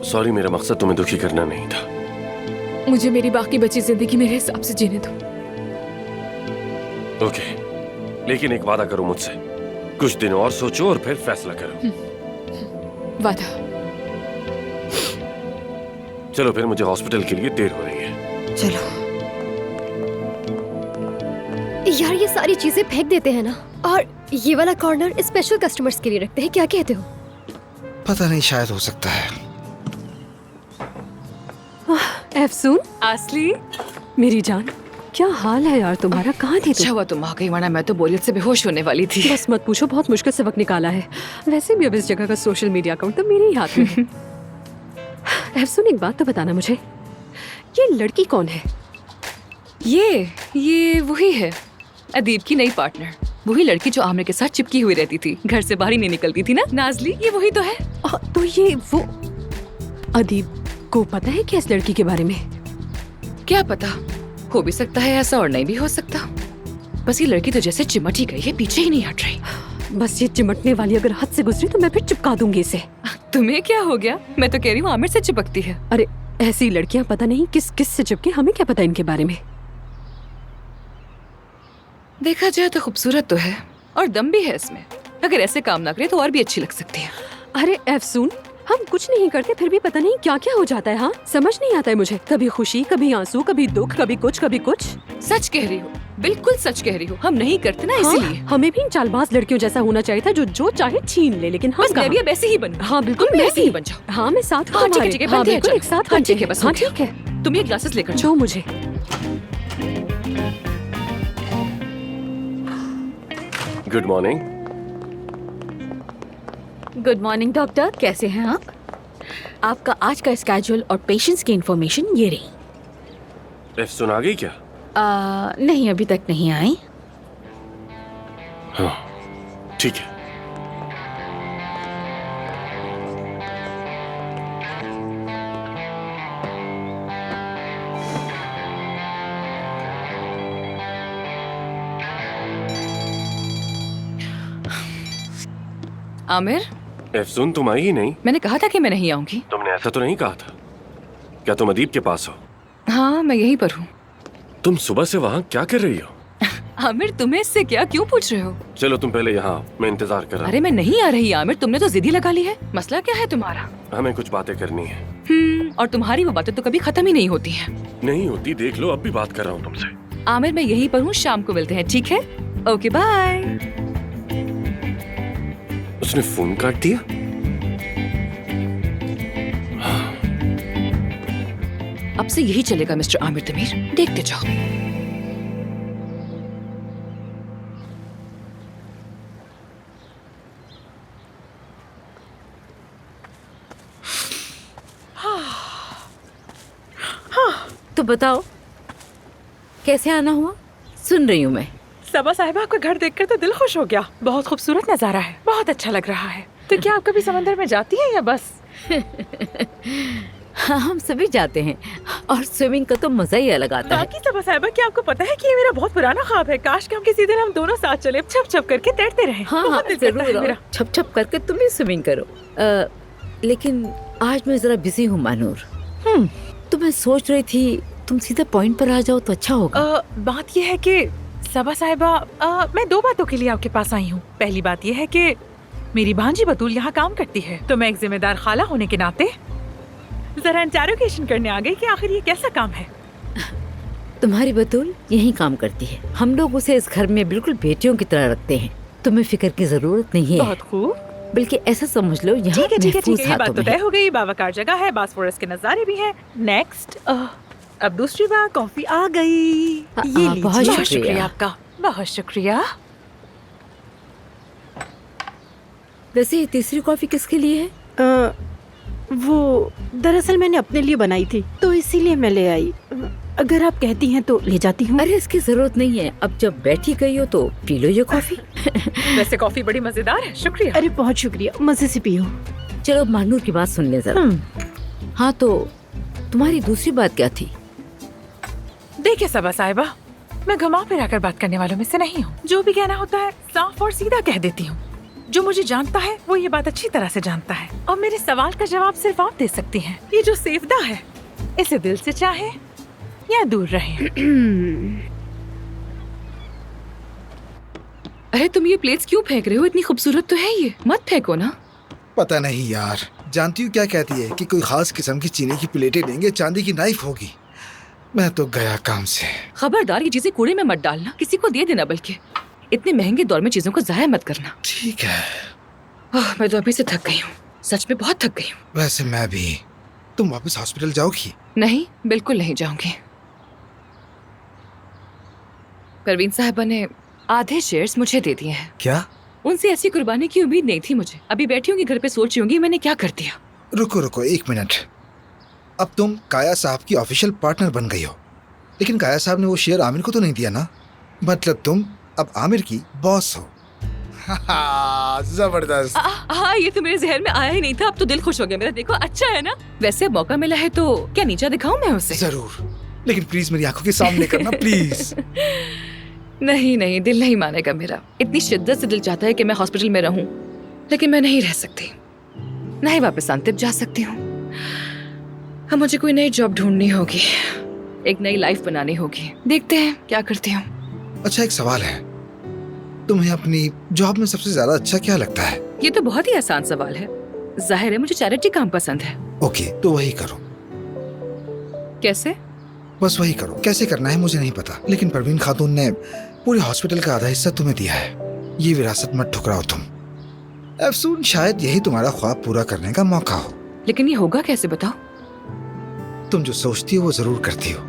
सॉरी, मेरा मकसद तुम्हें दुखी करना नहीं था। मुझे मेरी बाकी बची जिंदगी मेरे हिसाब से जीने दो। ओके, लेकिन एक वादा करो मुझसे, कुछ दिन और सोचो और फिर फैसला करो। वादा। चलो फिर, मुझे हॉस्पिटल के लिए देर हो रही है। चलो। यार ये सारी चीजें फेंक देते हैं ना, और ये वाला कॉर्नर स्पेशल कस्टमर्स के लिए रखते हैं, क्या कहते हो? पता नहीं, शायद हो सकता है। अफसून, आसली, मेरी जान, क्या हाल है यार तुम्हारा? कहाँ थी अच्छा हुआ तुम आ गई, वरना मैं तो बोरियत से बेहोश होने वाली थी। बस मत पूछो, बहुत मुश्किल से वक्त निकाला है। वैसे भी अब इस जगह का सोशल मीडिया अकाउंट तो मेरे ही हाथ में है। अफसून, एक बात तो बताना मुझे, ये लड़की कौन है? ये वही है, अदीब की नई पार्टनर। वही लड़की जो आमिर के साथ चिपकी हुई रहती थी, घर से बाहर ही नहीं निकलती थी ना। नाजली, ये वही तो है। तो ये वो अदीब को पता है क्या इस लड़की के बारे में? क्या पता, हो भी सकता है ऐसा और नहीं भी हो सकता। बस ये लड़की तो जैसे चिमट ही गई है, पीछे ही नहीं हट रही। बस ये चिमटने वाली अगर हद से गुजरी तो मैं फिर चिपका दूंगी इसे। तुम्हें क्या हो गया? मैं तो कह रही हूँ आमिर से चिपकती है। अरे ऐसी लड़कियां पता नहीं किस किस से चिपके, हमें क्या पता इनके बारे में। देखा जाए तो खूबसूरत तो है और दम भी है इसमें। अगर ऐसे काम ना करे तो और भी अच्छी लग सकती है। अरे अफसून, हम कुछ नहीं करते फिर भी पता नहीं क्या क्या हो जाता है। हाँ, समझ नहीं आता है मुझे। कभी खुशी, कभी आंसू, कभी दुख, कभी कुछ। सच कह रही हो, बिल्कुल सच कह रही हो। हम नहीं करते ना इसीलिए। हमें भी इन चालबाज लड़कियों जैसा होना चाहिए था जो चाहे छीन ले, लेकिन हम बस मैं भी अब ऐसे ही बनूं। हाँ बिल्कुल, तुम मैं ऐसे ही बन जाओ। हाँ, मैं साथ हाँ ठीक है, ठीक है, हाँ बनते हैं, बिल्कुल, चलो। एक साथ हाँ बनते ठीक है, हैं। बस हाँ हो गया। ठीक है, तुम ये ग्लासेस लेकर दो मुझे। Good morning. Good morning doctor, कैसे हैं आप? आपका आज का स्केड्यूल और पेशेंट्स की इंफॉर्मेशन ये रही। एफसुन आ गई क्या? नहीं, अभी तक नहीं आई। हाँ ठीक है। आमिर, एफसुन तुम आई ही नहीं। मैंने कहा था कि मैं नहीं आऊंगी। तुमने ऐसा तो नहीं कहा था। क्या तुम अदीब के पास हो? हाँ, मैं यहीं पर हूँ। तुम सुबह से वहाँ क्या कर रही हो? आमिर, तुम्हें इससे क्या क्यों पूछ रहे हो? चलो तुम पहले यहाँ, मैं इंतजार कर रहा अरे मैं नहीं आ रही आमिर, तुमने तो जिद ही लगा ली है। मसला क्या है तुम्हारा? हूँ। हमें कुछ बातें करनी है। और तुम्हारी वो बातें तो कभी खत्म ही नहीं होती हैं। नहीं होती, देख लो अब भी बात कर रहा हूँ तुमसे। आमिर, मैं यहीं पर हूँ, शाम को मिलते हैं, ठीक है? Okay bye. उसने फोन काट दिया। अब से यही चलेगा मिस्टर आमिर तमीर, देखते जाओ। तो बताओ कैसे आना हुआ? सुन रही हूँ मैं। सबा साहिबा, आपका घर देखकर तो दिल खुश हो गया। बहुत खूबसूरत नजारा है, बहुत अच्छा लग रहा है। तो क्या आप कभी समंदर में जाती हैं या बस? हाँ, हम सभी जाते हैं और स्विमिंग का तो मजा ही अलग आता है। बाकी सबा साहिबा, क्या आपको पता है कि ये मेरा बहुत पुराना ख्वाब है? काश कि हम किसी दिन हम दोनों साथ चले, छप छप करके तैरते रहे। हाँ हाँ बहुत दिल करता है जरूर, मेरा। छप छप करके तुम भी स्विमिंग करो। लेकिन आज मैं जरा बिजी हूँ मानूर। तो मैं सोच रही थी तुम सीधा पॉइंट पर आ जाओ तो अच्छा होगा। बात यह है कि सबा साहिबा, मैं दो बातों के लिए आपके पास आई हूँ। पहली बात यह है कि मेरी भांजी बतूल यहाँ काम करती है, तो मैं एक जिम्मेदार खाला होने के नाते जरा इंटेरोगेशन करने आ गई कि आखिर ये कैसा काम है। तुम्हारी बतूल यही काम करती है। हम लोग उसे इस घर में बिल्कुल बेटियों की तरह रखते हैं। तुम्हें फिक्र की जरूरत नहीं है। बहुत खूब, बल्कि ऐसा समझ लो यहाँ ठीक है ठीक है ठीक महफूज है, ये बात हाथों तो में तय है। हो गई। बावकार जगह है, बासफोरस के नजारे भी हैं। नेक्स्ट, अब दूसरी बार कॉफी आ गई। ये लीजिए। बहुत शुक्रिया शुक्रिया आपका, बहुत शुक्रिया। वैसे ये तीसरी कॉफी किसके लिए है? वो दरअसल मैंने अपने लिए बनाई थी, तो इसीलिए मैं ले आई। अगर आप कहती हैं तो ले जाती हूँ। अरे इसकी जरूरत नहीं है, अब जब बैठी गई हो तो पी लो ये कॉफी। वैसे कॉफी बड़ी मजेदार है, शुक्रिया। अरे बहुत शुक्रिया, मजे से पियो। चलो मानूर की बात सुन ले जरा। हाँ तो तुम्हारी दूसरी बात क्या थी? देखिए सबा साहिबा, मैं घुमा फिरा कर बात करने वालों में से नहीं हूँ। जो भी कहना होता है साफ और सीधा कह देती हूँ। जो मुझे जानता है वो ये बात अच्छी तरह से जानता है, और मेरे सवाल का जवाब सिर्फ आप दे सकती हैं। ये जो सेवदा है, इसे दिल से चाहे या दूर रहे। अरे तुम ये प्लेट्स क्यों फेंक रहे हो? इतनी खूबसूरत तो है ये, मत फेंको ना। पता नहीं यार, जानती हूँ क्या कहती है कि कोई खास किस्म की चीनी की प्लेटें लेंगे, चांदी की नाइफ होगी। मैं तो गया काम से। खबरदार, ये चीजें कूड़े में मत डालना, किसी को दे देना। बल्कि इतने महंगे दौर में चीजों को जाया मत करना। ठीक है। मैं तो अभी से थक गई हूँ, सच में बहुत थक गई हूँ। वैसे मैं भी। तुम वापस हॉस्पिटल जाओगी? नहीं, बिल्कुल नहीं जाऊंगी। परवीन साहबा ने आधे शेयर्स मुझे दे दिए हैं। क्या? उनसे ऐसी कुर्बानी की उम्मीद नहीं थी मुझे। अभी बैठी होंगी घर पे, सोच रही होंगी मैंने क्या कर दिया। रुको रुको 1 मिनट। अब तुम काया साहब की ऑफिशियल पार्टनर बन गई हो, लेकिन काया साहब ने वो शेयर आमिर को तो नहीं दिया ना? मतलब तुम अब आमिर की बॉस हो। जबरदस्त। हाँ, ये तो मेरे जहन में आया ही नहीं था। अब तो दिल खुश हो गया मेरा। देखो अच्छा है ना। वैसे मौका मिला है तो क्या नीचा दिखाऊं मैं उसे? जरूर, लेकिन प्लीज मेरी आंखों के सामने करना प्लीज। नहीं नहीं, दिल नहीं मानेगा मेरा। इतनी शिद्दत से दिल चाहता है कि मैं हॉस्पिटल में रहूं, लेकिन मैं नहीं रह सकती। ना ही वापस अंतिम जा सकती हूँ। अब मुझे कोई नई जॉब ढूंढनी होगी, एक नई लाइफ बनानी होगी। देखते हैं क्या करती हूँ। अच्छा, एक सवाल है, तुम्हें अपनी जॉब में सबसे ज्यादा अच्छा क्या लगता है? ये तो बहुत ही आसान सवाल है। जाहिर है मुझे चैरिटी काम पसंद है। ओके, तो वही करो। कैसे? बस वही करो। कैसे करना है मुझे नहीं पता, लेकिन परवीन खातून ने पूरे हॉस्पिटल का आधा हिस्सा तुम्हें दिया है। ये विरासत मत ठुकराओ तुम। अफसून शायद यही तुम्हारा ख्वाब पूरा करने का मौका हो। लेकिन ये होगा कैसे, बताओ? तुम जो सोचती हो वो जरूर करती हो।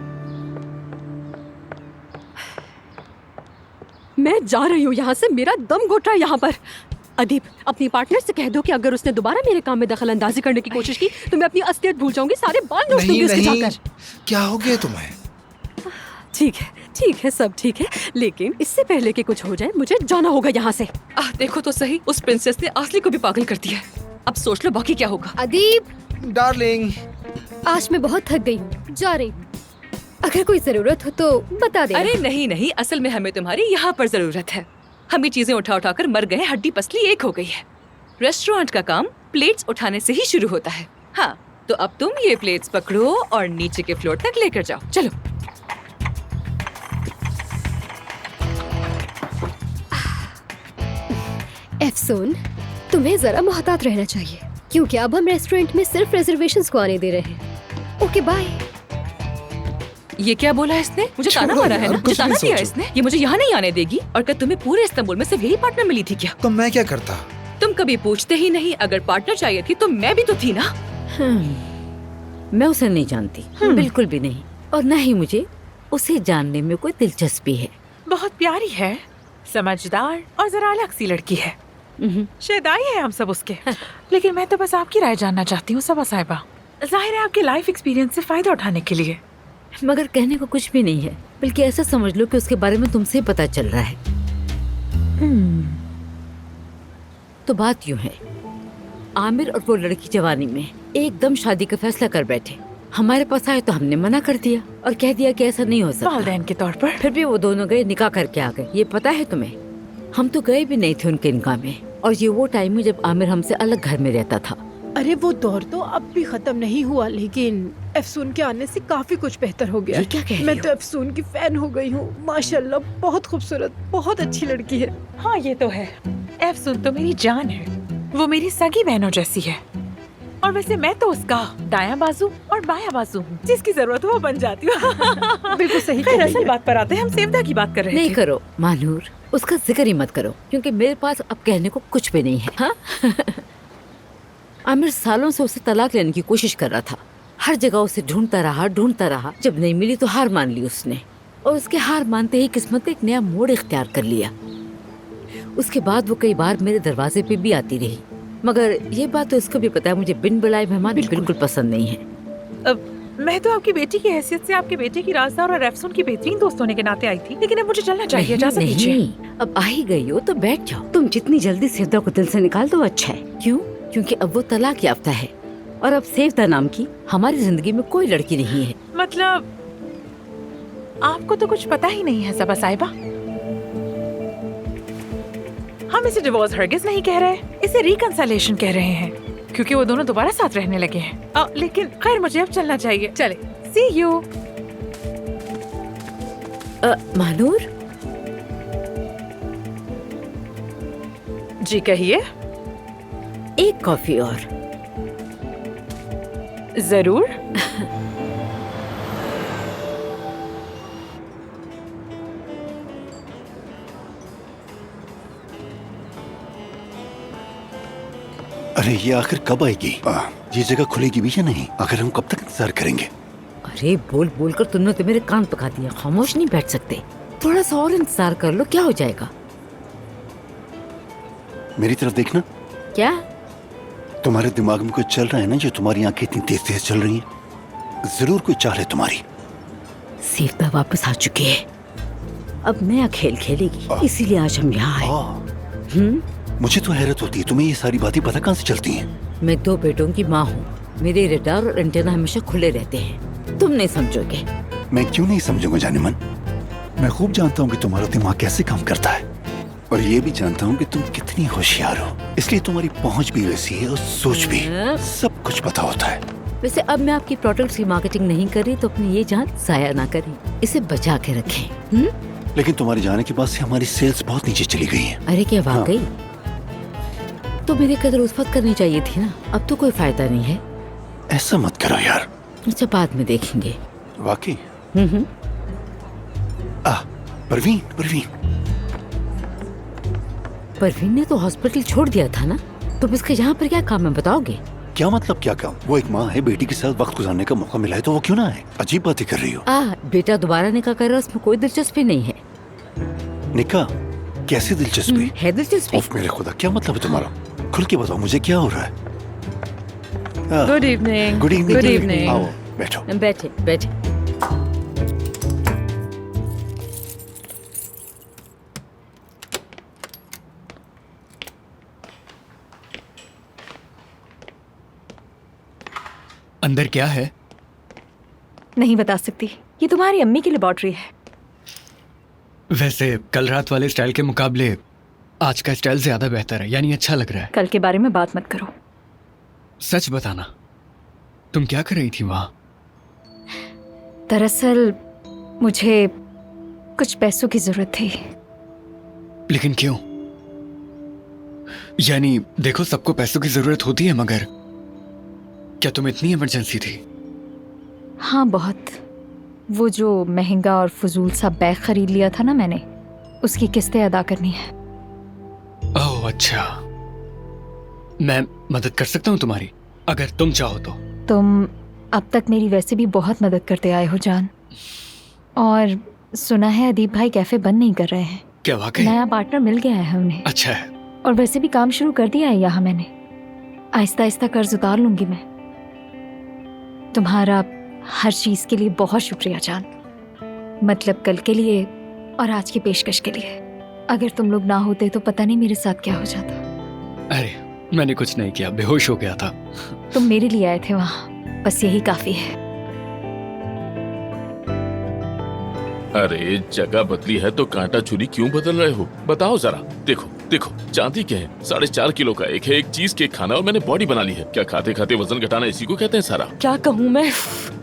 मैं जा रही हूँ यहाँ से, मेरा दम घुट रहा है यहाँ पर। अदीब, अपनी पार्टनर से कह दो कि अगर उसने दोबारा मेरे काम में दखल अंदाजी करने की कोशिश की तो मैं अपनी असलियत भूल जाऊंगी, सारे बाल नोच दूंगी उसके जाकर। क्या हो गया तुम्हें? ठीक है, सब ठीक है, लेकिन इससे पहले कि कुछ हो जाए मुझे जाना होगा यहाँ से। देखो तो सही, उस प्रिंसेस ने आसली को भी पागल कर दिया है। अब सोच लो बाकी क्या होगा। अदीब डार्लिंग, आज मैं बहुत थक गई हूँ, जा रही हूँ। अगर कोई जरूरत हो तो बता दे। अरे नहीं, असल में हमें तुम्हारी यहाँ पर जरूरत है। हम ये चीजें उठा कर मर गए, हड्डी पसली एक हो गई है। रेस्टोरेंट का काम प्लेट्स उठाने से ही शुरू होता है। हाँ, तो अब तुम ये प्लेट्स पकड़ो और नीचे के फ्लोर तक लेकर जाओ। चलो। एफसून, तुम्हें जरा मोहतात रहना चाहिए, क्योंकि अब हम रेस्टोरेंट में सिर्फ रिजर्वेशंस को आने दे रहे हैं। Okay bye. ये क्या बोला इसने? मुझे ताना मारा है ना? मुझे ताना दिया इसने? ये मुझे यहाँ नहीं आने देगी। और क्या तुम्हें पूरे इस्तांबुल में सिर्फ यही पार्टनर मिली थी क्या? तो मैं क्या करता? तुम कभी पूछते ही नहीं। अगर पार्टनर चाहिए थी तो मैं भी तो थी ना। मैं उसे नहीं जानती, बिल्कुल भी नहीं, और न ही मुझे उसे जानने में कोई दिलचस्पी है। बहुत प्यारी है, समझदार और जरा अलग सी लड़की है। शायद आई है हम सब उसके। लेकिन मैं तो बस आपकी राय जानना चाहती हूँ सबा साहिबा। जाहिर है आपके लाइफ एक्सपीरियंस से फायदा उठाने के लिए। मगर कहने को कुछ भी नहीं है, बल्कि ऐसा समझ लो कि उसके बारे में तुमसे पता चल रहा है। तो बात यूं है, आमिर और वो लड़की जवानी में एकदम शादी का फैसला कर बैठे। हमारे पास आए तो हमने मना कर दिया और कह दिया कि ऐसा नहीं हो सकता वालिदैन के तौर पर। फिर भी वो दोनों गए, निकाह करके आ गए। ये पता है तुम्हें? हम तो गए भी नहीं थे उनके निकाह में। और ये वो टाइम है जब आमिर हमसे अलग घर में रहता था। अरे वो दौर तो अब भी खत्म नहीं हुआ, लेकिन अफसून के आने से काफी कुछ बेहतर हो गया। क्या कह रही मैं हो? तो अफसून की फैन हो गई हूँ। माशाल्लाह, बहुत खूबसूरत, बहुत अच्छी लड़की है। हाँ ये तो है, अफसून तो मेरी जान है। वो मेरी सगी बहनों जैसी है। और वैसे मैं तो उसका दायां बाजू और बायां बाजू हूँ, जिसकी जरूरत हो वो बन जाती हूँ। बिल्कुल सही। खैर, असल बात पर आते हैं। हम सेवदा की बात कर रहे थे। नहीं करो मानूर, उसका जिक्र ही मत करो, क्योंकि मेरे पास अब कहने को कुछ भी नहीं है। हाँ? आमिर सालों से उसे तलाक लेने की कोशिश कर रहा था। हर जगह उसे ढूंढता रहा। जब नहीं मिली तो हार मान ली उसने, और उसके हार मानते ही किस्मत ने एक नया मोड़ इख्तियार कर लिया। उसके बाद वो कई बार मेरे दरवाजे पे भी आती रही, मगर ये बात तो इसको भी पता है, मुझे बिन बुलाए मेहमान बिल्कुल पसंद नहीं है। अब मैं तो आपकी बेटी की हैसियत से आपके बेटे की राजदार और अफसून की बेहतरीन दोस्त होने के नाते आई थी, लेकिन अब मुझे चलना चाहिए। इजाजत दीजिए। नहीं, अब आ ही गई हो तो बैठ जाओ। तुम जितनी जल्दी सेवदा को दिल से निकाल दो अच्छा है। क्यों? क्योंकि अब वो तलाक याफ्ता है और अब सेवदा नाम की हमारी जिंदगी में कोई लड़की नहीं है। मतलब आपको तो कुछ पता ही नहीं है सबा साहिबा। हम इसे डिवोर्स हरगिज नहीं कह रहे, इसे रिकंसिलिएशन कह रहे हैं, क्योंकि वो दोनों दोबारा साथ रहने लगे हैं। लेकिन खैर, मुझे अब चलना चाहिए। चले, सी यू। मानूर जी कहिए। एक कॉफी और। जरूर। अरे ये आखिर कब आएगी? ये जगह खुलेगी भी या नहीं? आखिर हम कब तक इंतजार करेंगे? अरे बोल बोल कर तुमने तो मेरे कान पका दिया। खामोश नहीं बैठ सकते, थोड़ा सा और इंतजार कर लो, क्या हो जाएगा? मेरी तरफ देखना। क्या? तुम्हारे दिमाग में कुछ चल रहा है ना, जो तुम्हारी आंखें इतनी तेज तेज चल रही हैं? जरूर कोई चाल है तुम्हारी। सेवदा वापस आ चुकी है, अब नया खेल खेलेगी, इसीलिए आज हम यहाँ आए। मुझे तो हैरत होती है, तुम्हें ये सारी बातें पता कहाँ से चलती हैं? मैं 2 बेटों की माँ हूँ, मेरे रडार और एंटेना हमेशा खुले रहते हैं। तुम नहीं समझोगे। मैं क्यों नहीं समझूंगा जाने मन। मैं खूब जानता हूँ कि तुम्हारा दिमाग कैसे काम करता है, और ये भी जानता हूँ कि तुम कितनी होशियार हो, इसलिए तुम्हारी पहुँच भी वैसी है और सोच भी। सब कुछ पता होता है। वैसे अब मैं आपकी प्रोडक्ट्स की मार्केटिंग नहीं कर रही, तो अपनी ये जान जाया ना करें, इसे बचा के रखें। लेकिन तुम्हारे जाने के बाद से हमारी सेल्स बहुत नीचे चली गई हैं। अरे क्या वाकई? तो मेरी कदर उस वक्त करनी चाहिए थी ना। अब तो कोई फायदा नहीं है। ऐसा मत करो यार। अच्छा, बाद में देखेंगे। वाकई। परवीन परवीन ने तो हॉस्पिटल छोड़ दिया था ना, तो इसका यहाँ पर क्या काम है बताओगे? क्या मतलब क्या काम? वो एक माँ है, बेटी के साथ वक्त गुजारने का मौका मिला है तो वो क्यों ना आए? अजीब बातें कर रही हो। बेटा दोबारा निकाह कर रहा है, उसमें कोई दिलचस्पी नहीं है। निकाह? कैसी दिलचस्पी? है दिलचस्पी। उफ मेरे खुदा, क्या मतलब है तुम्हारा? खुल के बताओ मुझे क्या हो रहा है। Good evening. Good evening. Good evening. आओ बैठो। बैठे बैठे। अंदर क्या है? नहीं बता सकती, ये तुम्हारी अम्मी की लेबॉर्ट्री है। वैसे कल रात वाले स्टाइल के मुकाबले आज का स्टाइल ज्यादा बेहतर है, यानी अच्छा लग रहा है। कल के बारे में बात मत करो। सच बताना, तुम क्या कर रही थी वहाँ? दरअसल मुझे कुछ पैसों की जरूरत थी। लेकिन क्यों? यानी देखो, सबको पैसों की जरूरत होती है, मगर क्या तुम्हें इतनी इमरजेंसी थी? हाँ बहुत। वो जो महंगा और फजूल सा बैग खरीद लिया था ना मैंने, उसकी किस्तें अदा करनी है। ओह अच्छा, मैं मदद कर सकता हूँ तुम्हारी, अगर तुम चाहो तो। तुम अब तक मेरी वैसे भी बहुत मदद करते आए हो जान। और सुना है अदीब भाई कैफे बंद नहीं कर रहे हैं। क्या वाकई? नया पार्टनर मिल गया है उन्हें। अच्छा है। और वैसे भी काम शुरू कर दिया है यहाँ मैंने। आहिस्ता आहिस्ता कर्ज उतार लूंगी मैं। तुम्हारा हर चीज के लिए बहुत शुक्रिया जान। मतलब कल के लिए और आज की पेशकश के लिए। अगर तुम लोग ना होते तो पता नहीं मेरे साथ क्या हो जाता। अरे मैंने कुछ नहीं किया, बेहोश हो गया था। तुम मेरे लिए आए थे वहाँ, बस यही काफी है। अरे जगह बदली है तो कांटा छुरी क्यों बदल रहे हो? बताओ जरा। देखो देखो, चांदी के है, 4.5 किलो का एक है, एक चीज केक खाना और मैंने बॉडी बना ली है। क्या खाते खाते वजन घटाना इसी को कहते हैं सारा? क्या कहूँ मैं,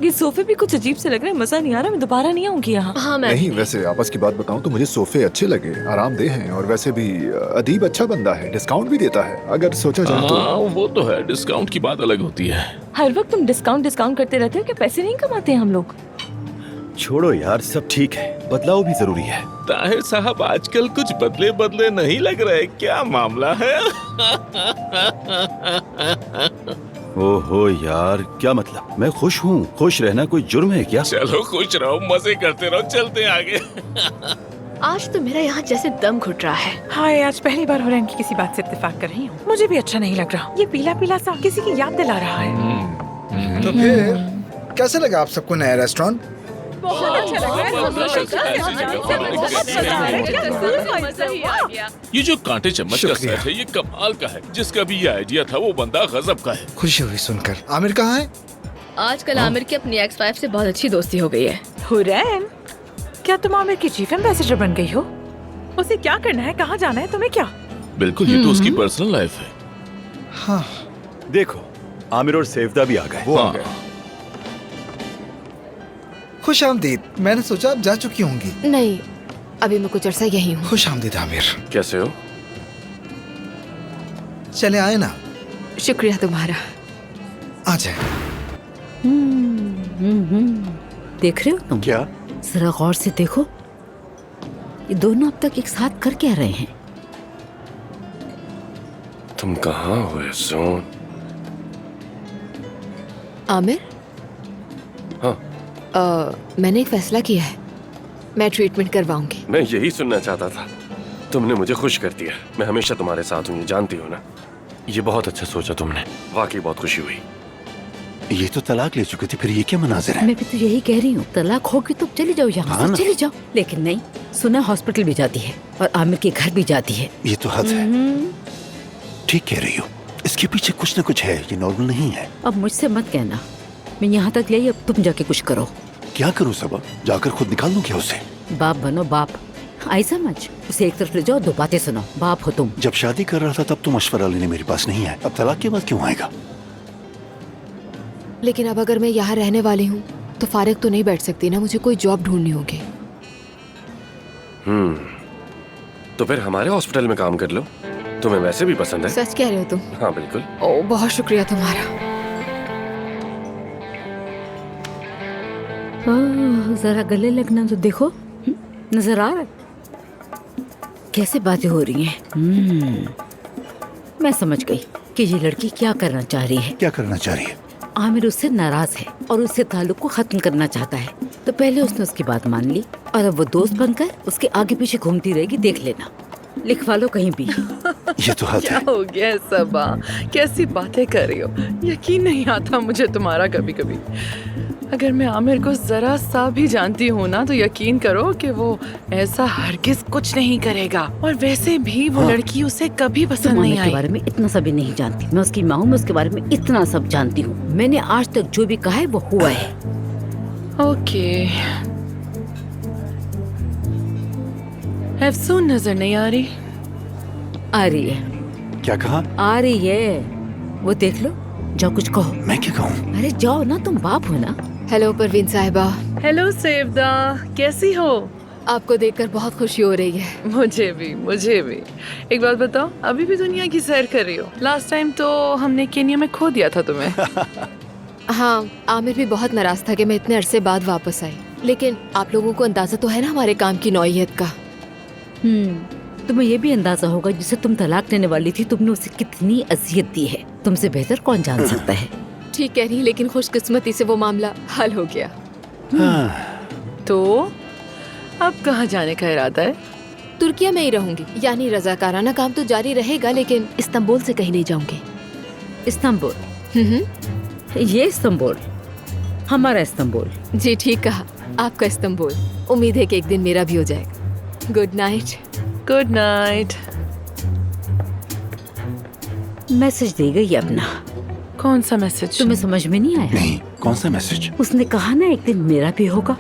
ये सोफे भी कुछ अजीब से लग रहे हैं, मजा नहीं आ रहा। मैं दोबारा नहीं आऊंगी यहाँ। हाँ मैं नहीं, वैसे आपस की बात बताऊं तो मुझे सोफे अच्छे लगे, आरामदेह हैं, और वैसे भी अदीब अच्छा बंदा है, डिस्काउंट भी देता है अगर सोचा जाए तो। हाँ वो तो है, डिस्काउंट की बात अलग होती है। हर वक्त तुम डिस्काउंट करते रहते हो, क्या पैसे नहीं कमाते हम लोग? छोड़ो यार, सब ठीक है, बदलाव भी जरूरी है। ताहिर साहब आजकल कुछ बदले बदले नहीं लग रहे, क्या मामला है? ओहो यार, क्या मतलब? मैं खुश हूँ। खुश रहना कोई जुर्म है क्या? चलो खुश रहो, मजे करते रहो, चलते हैं आगे। आज तो मेरा यहाँ जैसे दम घुट रहा है। हाँ, आज पहली बार हो रहा है कि किसी बात से इत्तेफाक कर रही हूँ। मुझे भी अच्छा नहीं लग रहा। ये पीला पीला सा किसी की याद दिला रहा है। तो फिर कैसा लगा आप सबको नया रेस्टोरेंट? बहुत अच्छा लग रहा है। ये जो कांटे चम्मच का सेट है, ये कमाल का है। जिसका भी ये आइडिया था वो बंदा गजब का है। खुशी हुई सुनकर। आमिर कहाँ है? आजकल आमिर की अपनी एक्स वाइफ से बहुत अच्छी दोस्ती हो गई है। हुरैन, क्या तुम आमिर की चीफ एम्बेसडर बन गई हो? उसे क्या करना है, कहाँ जाना है, तुम्हें क्या? बिल्कुल, ये तो उसकी पर्सनल लाइफ है। हाँ देखो, आमिर और सैफदा भी आ गए। वो आ गए। खुश आमदीद। मैंने सोचा आप जा चुकी होंगी। नहीं, अभी मैं कुछ अर्सा यही हूँ। खुश आमदीद आमिर। कैसे हो? चले आए ना। शुक्रिया तुम्हारा। आ जाए। देख रहे हो तुम? क्या? जरा गौर से देखो, ये दोनों अब तक एक साथ कर क्या रहे हैं? तुम कहाँ हो एहसान? आमिर, हाँ मैंने एक फैसला किया है। मैं ट्रीटमेंट करवाऊंगी। मैं यही सुनना चाहता था। तुमने मुझे खुश कर दिया। मैं हमेशा तुम्हारे साथ हूँ, ये जानती हो ना। ये बहुत अच्छा सोचा तुमने, वाकई बहुत खुशी हुई। ये तो तलाक ले चुके थे, फिर ये क्या मनाजिर है? मैं भी तो यही कह रही हूँ, तलाक होगी तो चली जाओ यहाँ हाँ से, ना। चली जाओ। लेकिन नहीं, सुना हॉस्पिटल भी जाती है और आमिर के घर भी जाती है। ये तो हद है। ठीक कह रही हो, इसके पीछे कुछ न कुछ है, ये नॉर्मल नहीं है। अब मुझसे मत कहना, मैं यहाँ तक ले आई, अब तुम जाके कुछ करो। क्या करूँ सबा? जाकर खुद निकाल लूँ क्या उसे? बाप बनो बाप, आई समझ। उसे एक तरफ ले जाओ, दो बातें सुनो, बाप हो तुम। जब शादी कर रहा था तब तो मशवरा लेने मेरे पास नहीं है, अब तलाक के बाद क्यों आएगा? लेकिन अब अगर मैं यहाँ रहने वाली हूँ तो फारिग तो नहीं बैठ सकती ना, मुझे कोई जॉब ढूंढनी होगी। तो फिर हमारे हॉस्पिटल में काम कर लो, तुम्हें वैसे भी पसंद है? सच कह रहे हो तुम? हाँ बिल्कुल। ओ बहुत शुक्रिया तुम्हारा। जरा गले लगना तो देखो, नजर आ रहा है कैसे बातें हो रही हैं। मैं समझ गई कि ये लड़की क्या करना चाह रही है। क्या करना चाह रही है? आमिर उससे नाराज है और उससे ताल्लुक को खत्म करना चाहता है। तो पहले उसने उसकी बात मान ली और अब वो दोस्त बनकर उसके आगे पीछे घूमती रहेगी। देख लेना, लिखवा लो कहीं भी। ये तो हद क्या हो गया है सबा, कैसी बातें कर रही हो? यकीन नहीं आता मुझे तुम्हारा कभी कभी। अगर मैं आमिर को जरा सा भी जानती हूँ ना तो यकीन करो कि वो ऐसा हरगिज कुछ नहीं करेगा। और वैसे भी वो लड़की उसे कभी पसंद नहीं आई। के बारे में इतना सा भी नहीं जानती। मैं उसकी माँ हूँ, मैं उसके बारे में इतना सब जानती हूँ। मैंने आज तक जो भी कहा है वो हुआ है। ओके, अफसून नजर नहीं आ रही? आ रही है। क्या कहा? आ रही है, वो देख लो। जाओ कुछ कहो। मैं क्या कहूँ? अरे जाओ ना, तुम बाप हो ना। हेलो परवीन साहिबा। हेलो सेवदा, कैसी हो? आपको देखकर बहुत खुशी हो रही है। मुझे भी, मुझे भी। एक बात बताओ, अभी भी दुनिया की सैर कर रही हो? लास्ट टाइम तो हमने केनिया में खो दिया था तुम्हें। हाँ, आमिर भी बहुत नाराज था कि मैं इतने अरसे बाद वापस आई। लेकिन आप लोगों को अंदाजा तो है ना हमारे काम की नौइयत का। तुम्हें ये भी अंदाजा होगा जिसे तुम तलाक लेने वाली थी, तुमने उसे कितनी अजियत दी है। तुमसे बेहतर कौन जान सकता है। ठीक कह रही, लेकिन खुशकिस्मती से वो मामला हल हो गया। तो अब कहाँ जाने का इरादा है? तुर्किया में ही रहूंगी, यानी रजाकाराना काम तो जारी रहेगा, लेकिन इस्तांबुल से कहीं नहीं जाऊंगी। इस्तांबुल? ये इस्तांबुल, हमारा इस्तांबुल। जी ठीक कहा, आपका इस्तांबुल। उम्मीद है कि एक दिन मेरा भी हो जाएगा। Good night. Good night. Message दे गई अपना। कौन सा मैसेज? तुम्हें समझ में नहीं आया? नहीं, कौन सा मैसेज? उसने कहा ना एक दिन मेरा भी होगा,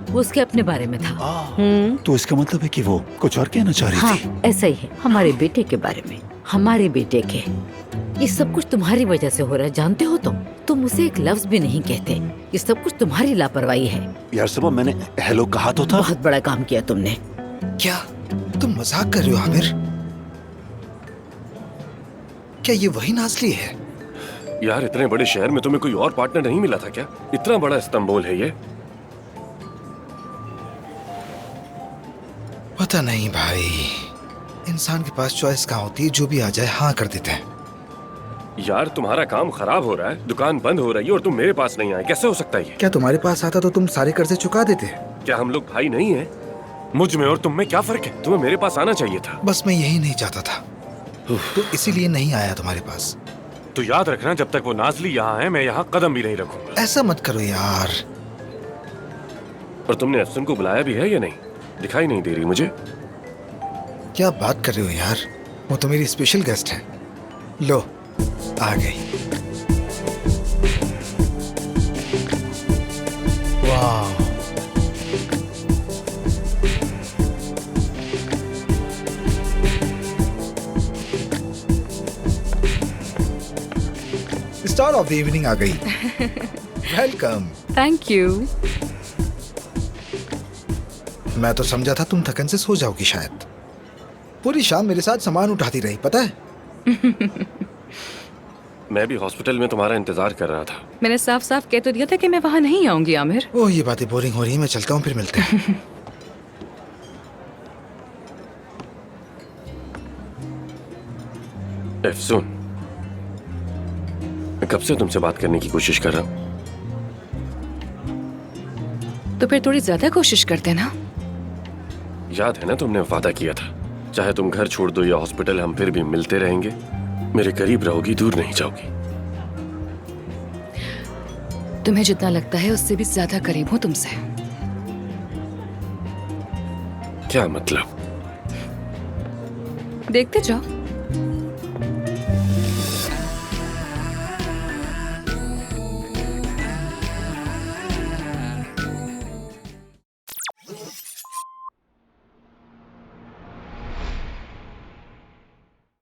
वो उसके अपने बारे में था। तो इसका मतलब है कि वो कुछ और कहना चाह रही थी। ऐसा ही है, हमारे बेटे के बारे में। हमारे बेटे के। ये सब कुछ तुम्हारी वजह से हो रहा है, जानते हो तुम उसे एक लफ्ज भी नहीं कहते। ये सब कुछ तुम्हारी लापरवाही है। यार सबा, मैंने हेलो कहा तो था। बहुत बड़ा काम किया तुमने। क्या तुम मजाक कर रहे हो आमिर? क्या ये वही नाज़ली है? यार इतने बड़े शहर में तुम्हें कोई और पार्टनर नहीं मिला था क्या? इतना बड़ा इस्तांबुल है ये। पता नहीं भाई, इंसान के पास चॉइस कहाँ होती है, जो भी आ जाए हाँ कर देते हैं। यार तुम्हारा काम खराब हो रहा है, दुकान बंद हो रही है और तुम मेरे पास नहीं आए, कैसे हो सकता है ये? क्या तुम्हारे पास आता तो तुम सारे कर्जे चुका देते? क्या हम लोग भाई नहीं हैं? मुझ में और तुम में क्या फर्क है? तुम्हें मेरे पास आना चाहिए था। बस मैं यही नहीं चाहता था, तो इसीलिए नहीं आया तुम्हारे पास। तो याद रखना, जब तक वो नाज़ली यहाँ है मैं यहाँ कदम भी नहीं रखूंगा। ऐसा मत करो यार। और तुमने अफसन को बुलाया भी है या नहीं? दिखाई नहीं दे रही मुझे। क्या बात कर रहे हो यार, वो तो मेरी स्पेशल गेस्ट है। लो आ गई। वाह, स्टार ऑफ द इवनिंग आ गई। वेलकम। Thank you. मैं तो समझा था तुम थकन से सो जाओगी शायद। पूरी शाम मेरे साथ सामान उठाती रही, पता है? मैं भी हॉस्पिटल में तुम्हारा इंतजार कर रहा था। मैंने साफ साफ कह तो दिया था कि मैं वहाँ नहीं आऊंगी आमिर। ओह, ये बातें बोरिंग हो रही हैं, मैं चलता हूँ, फिर मिलते हैं। अफसून, मैं कब से तुमसे बात करने की कोशिश कर रहा हूँ। तो फिर थोड़ी ज्यादा कोशिश करते ना। याद है ना तुमने वादा किया था, चाहे तुम घर छोड़ दो या हॉस्पिटल, हम फिर भी मिलते रहेंगे। मेरे करीब रहोगी, दूर नहीं जाओगी। तुम्हें जितना लगता है उससे भी ज्यादा करीब हूँ तुमसे। क्या मतलब? देखते जाओ।